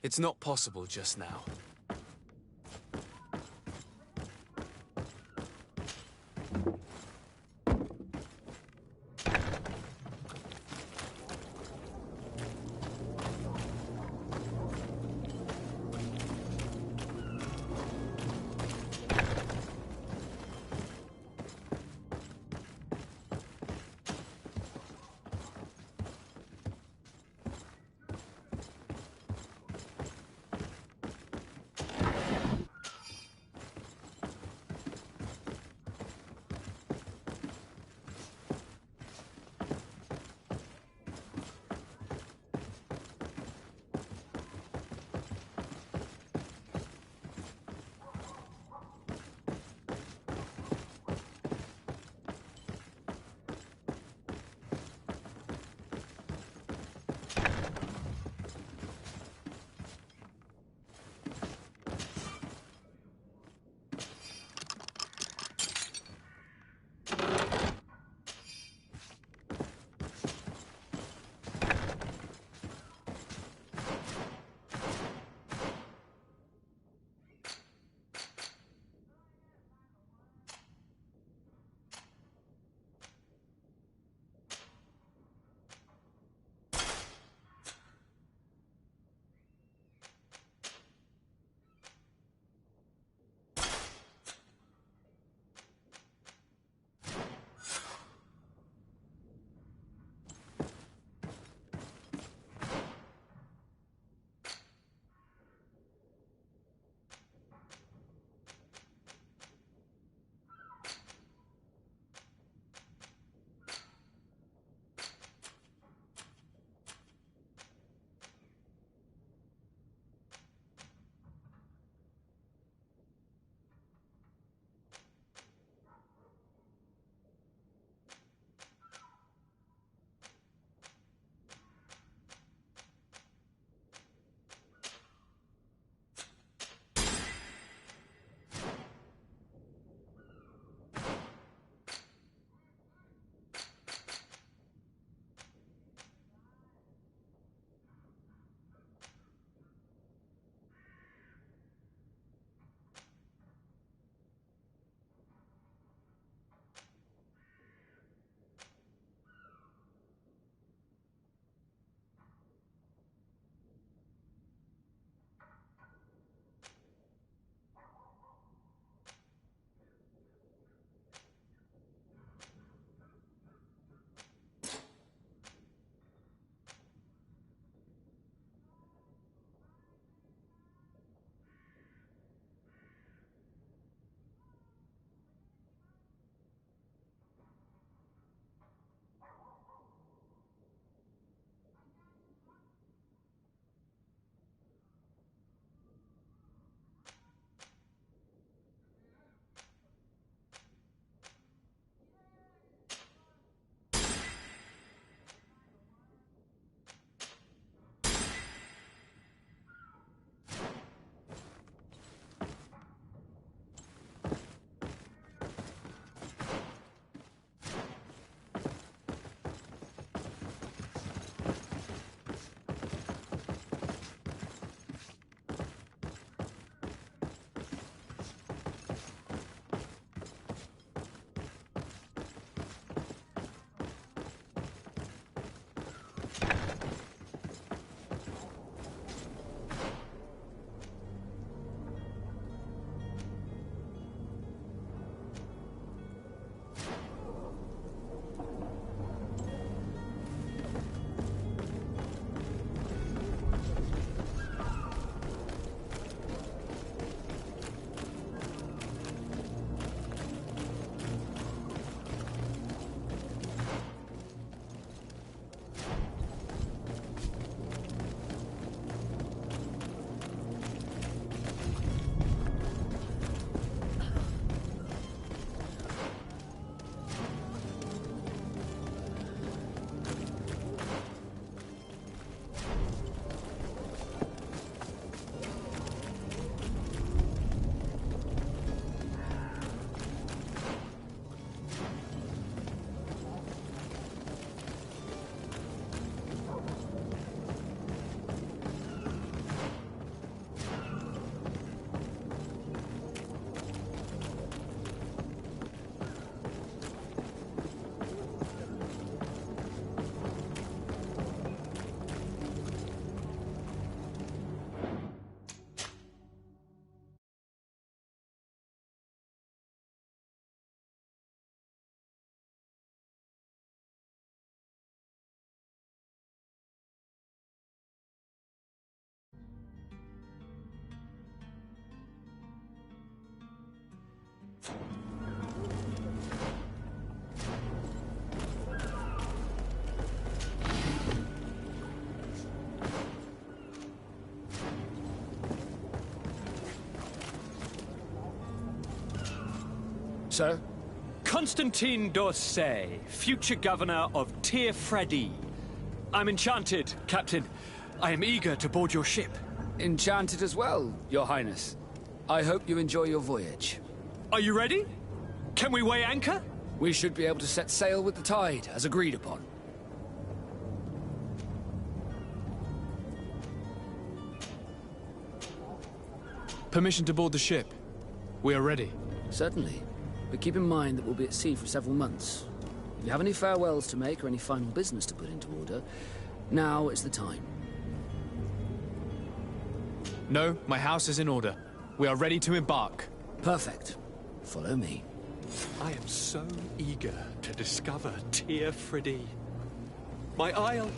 It's not possible just now. Sir? Constantine d'Orsay, future governor of Tir Freddy. I'm enchanted, Captain. I am eager to board your ship. Enchanted as well, Your Highness. I hope you enjoy your voyage. Are you ready? Can we weigh anchor? We should be able to set sail with the tide, as agreed upon. Permission to board the ship. We are ready. Certainly. But keep in mind that we'll be at sea for several months. If you have any farewells to make or any final business to put into order, now is the time. No, my house is in order. We are ready to embark. Perfect. Follow me. I am so eager to discover Tir Freddy. My isle,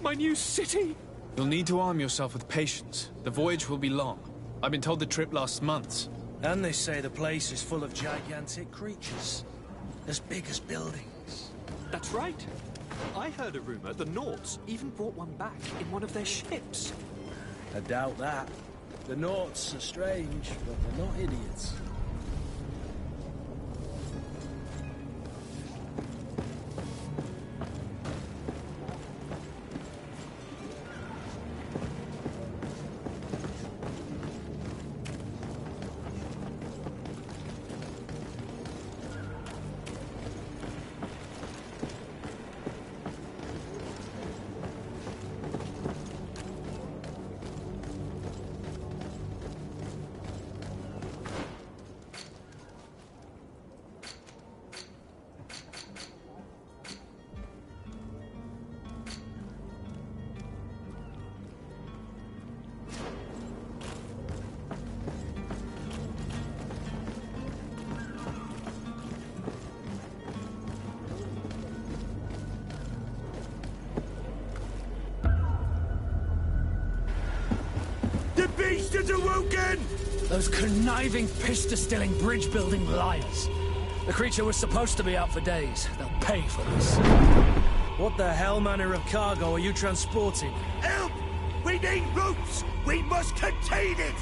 my new city. You'll need to arm yourself with patience. The voyage will be long. I've been told the trip lasts months. And they say the place is full of gigantic creatures. As big as buildings. That's right. I heard a rumor the Nauts even brought one back in one of their ships. I doubt that. The Nauts are strange, but they're not idiots. The beast is awoken! Those conniving, pista-stilling, bridge-building liars. The creature was supposed to be out for days. They'll pay for this. What the hell manner of cargo are you transporting? Help! We need ropes! We must contain it!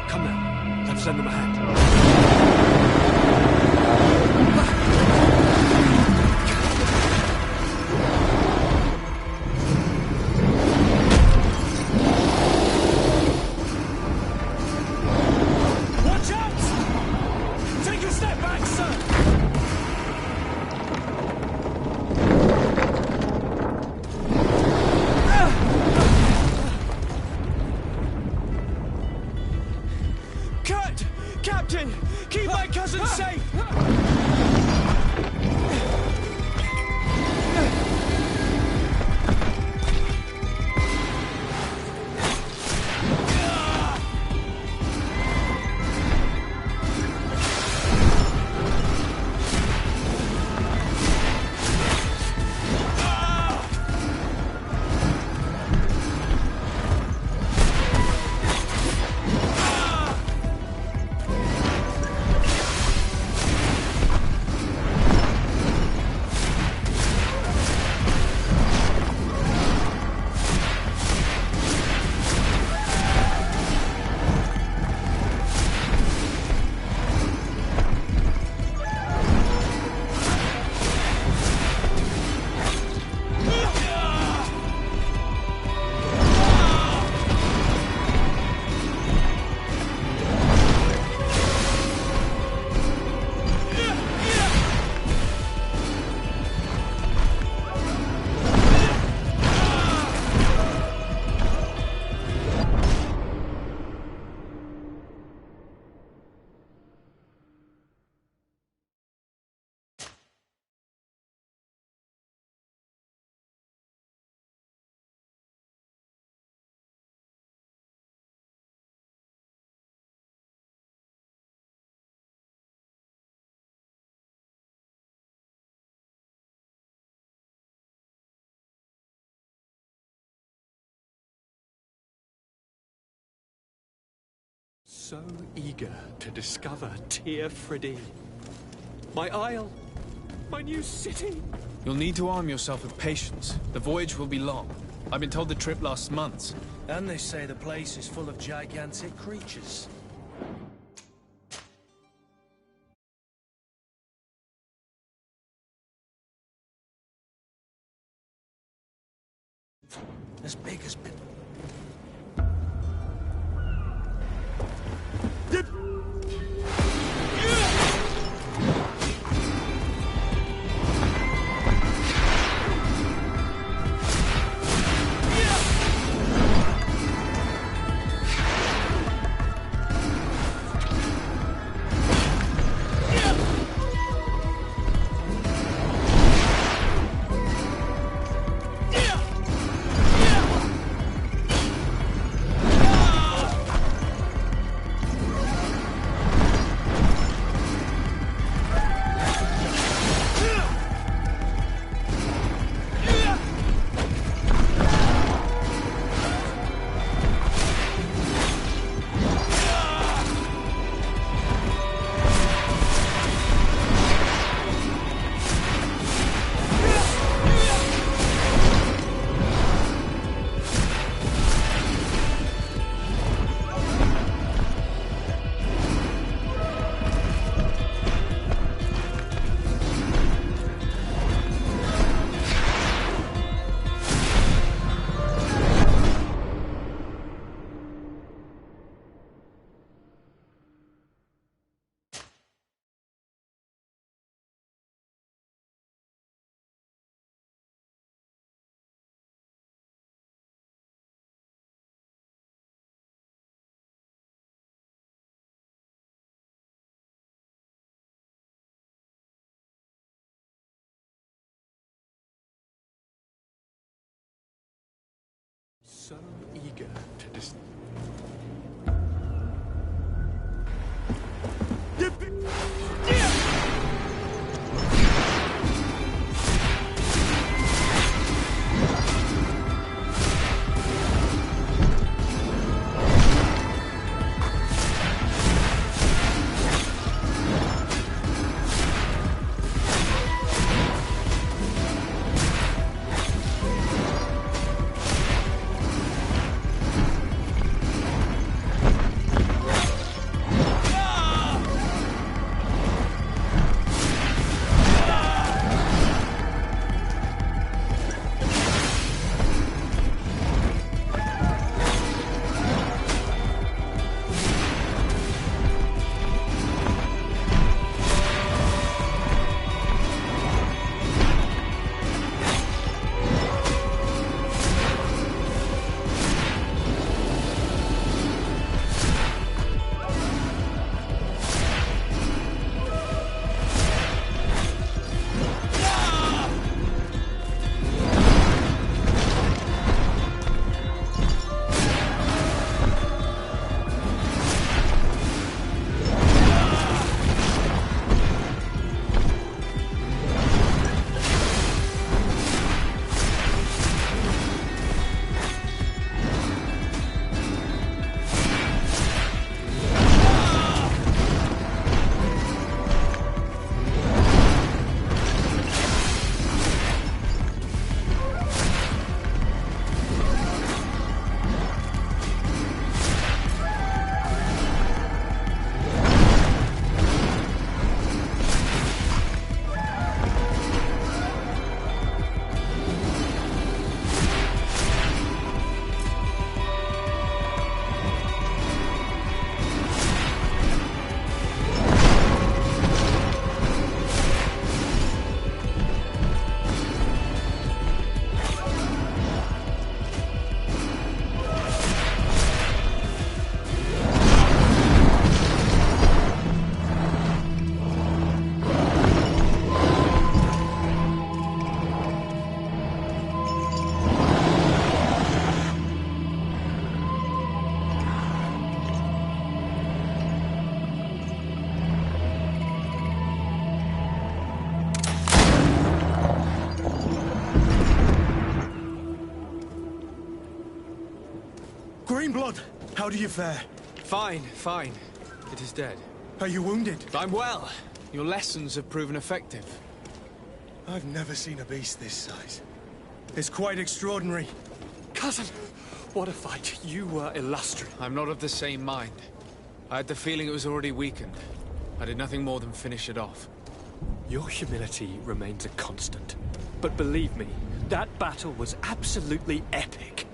Come now, let's lend them a hand. Captain! Keep my cousin safe! So eager to discover Tir Freddy. My isle, my new city. You'll need to arm yourself with patience. The voyage will be long. I've been told the trip lasts months. And they say the place is full of gigantic creatures. As big as... So eager to dis... Greenblood, how do you fare? Fine, fine. It is dead. Are you wounded? I'm well. Your lessons have proven effective. I've never seen a beast this size. It's quite extraordinary. Cousin, what a fight. You were illustrious. I'm not of the same mind. I had the feeling it was already weakened. I did nothing more than finish it off. Your humility remains a constant. But believe me, That battle was absolutely epic.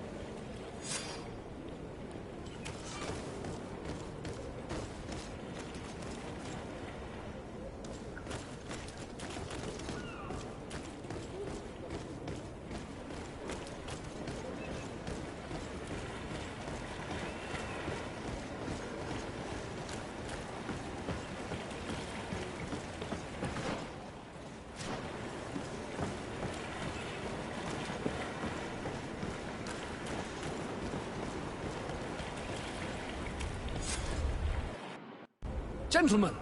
Gentlemen!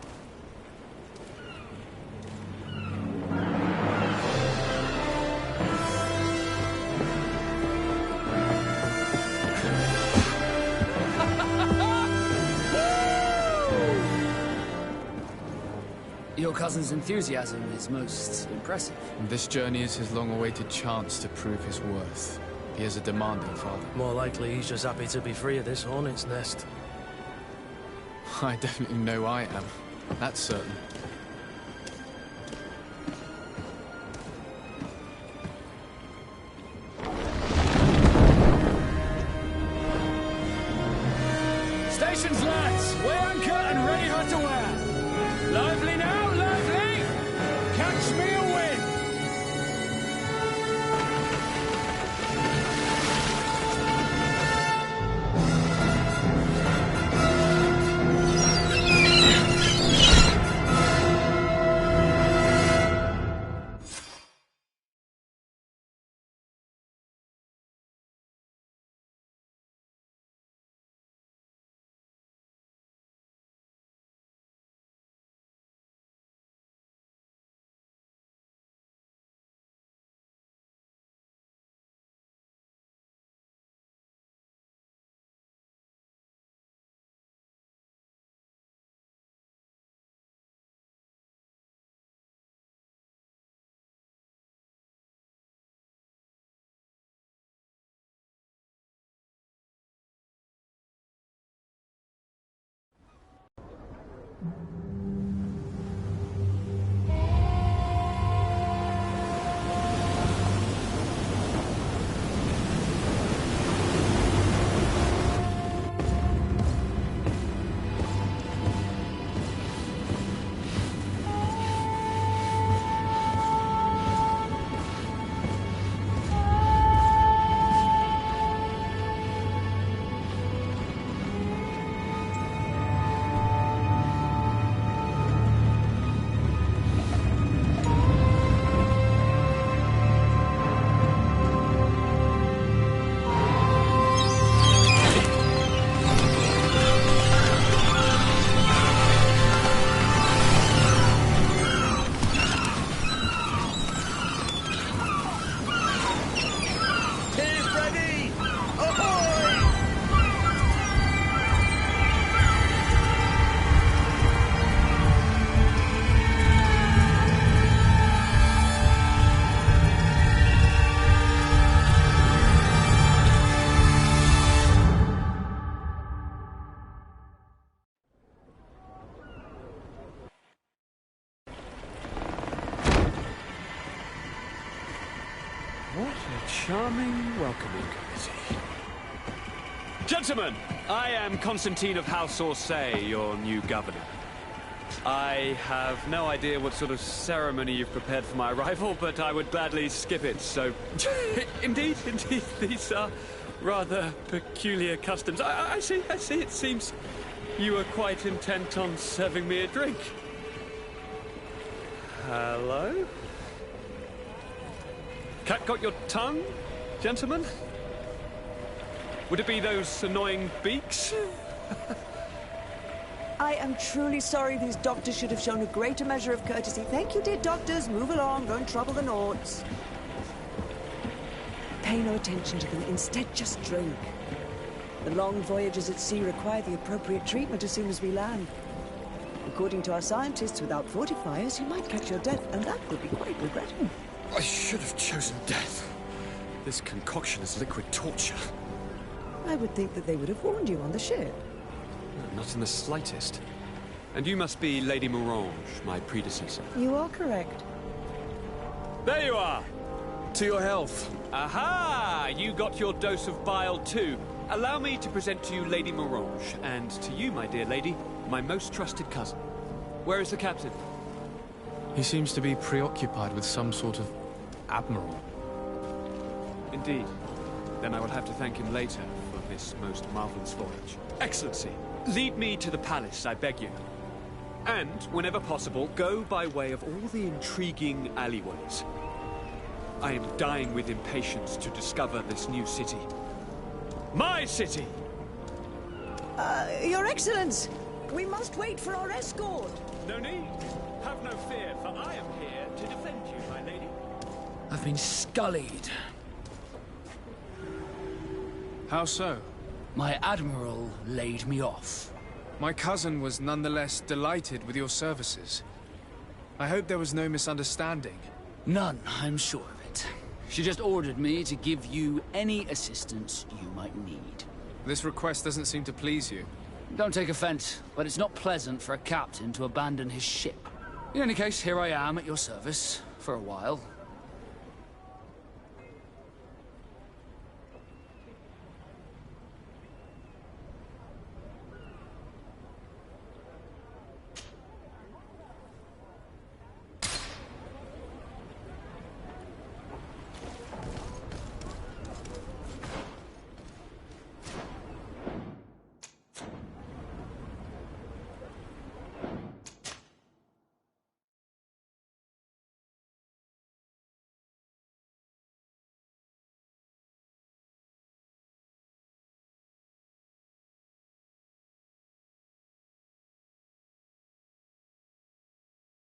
Your cousin's enthusiasm is most impressive. This journey is his long-awaited chance to prove his worth. He is a demanding father. More likely he's just happy to be free of this hornet's nest. I definitely know I am. That's certain. Stations, lads! Weigh anchor and ready her to wear. Lively now, lively! Catch me a wind! What a charming welcoming committee. Gentlemen, I am Constantine of House Orsay, your new governor. I have no idea what sort of ceremony you've prepared for my arrival, but I would gladly skip it, so... Indeed, these are rather peculiar customs. I see, it seems you are quite intent on serving me a drink. Hello? Cat got your tongue, gentlemen? Would it be those annoying beaks? I am truly sorry these doctors should have shown a greater measure of courtesy. Thank you, dear doctors. Move along, don't trouble the Nords. Pay no attention to them. Instead, just drink. The long voyages at sea require the appropriate treatment as soon as we land. According to our scientists, without fortifiers, you might catch your death, and that would be quite regrettable. I should have chosen death. This concoction is liquid torture. I would think that they would have warned you on the ship. Not in the slightest. And you must be Lady Morange, my predecessor. You are correct. There you are! To your health. Aha! You got your dose of bile too. Allow me to present to you Lady Morange, and to you, my dear lady, my most trusted cousin. Where is the captain? He seems to be preoccupied with some sort of admiral. Indeed. Then I will have to thank him later for this most marvelous voyage. Excellency, lead me to the palace, I beg you. And, whenever possible, go by way of all the intriguing alleyways. I am dying with impatience to discover this new city. My city! Your Excellence! We must wait for our escort! No need. Have no fear, for I am here to defend you, my lady. I've been scullied. How so? My admiral laid me off. My cousin was nonetheless delighted with your services. I hope there was no misunderstanding. None, I'm sure of it. She just ordered me to give you any assistance you might need. This request doesn't seem to please you. Don't take offense, but it's not pleasant for a captain to abandon his ship. In any case, here I am at your service, for a while.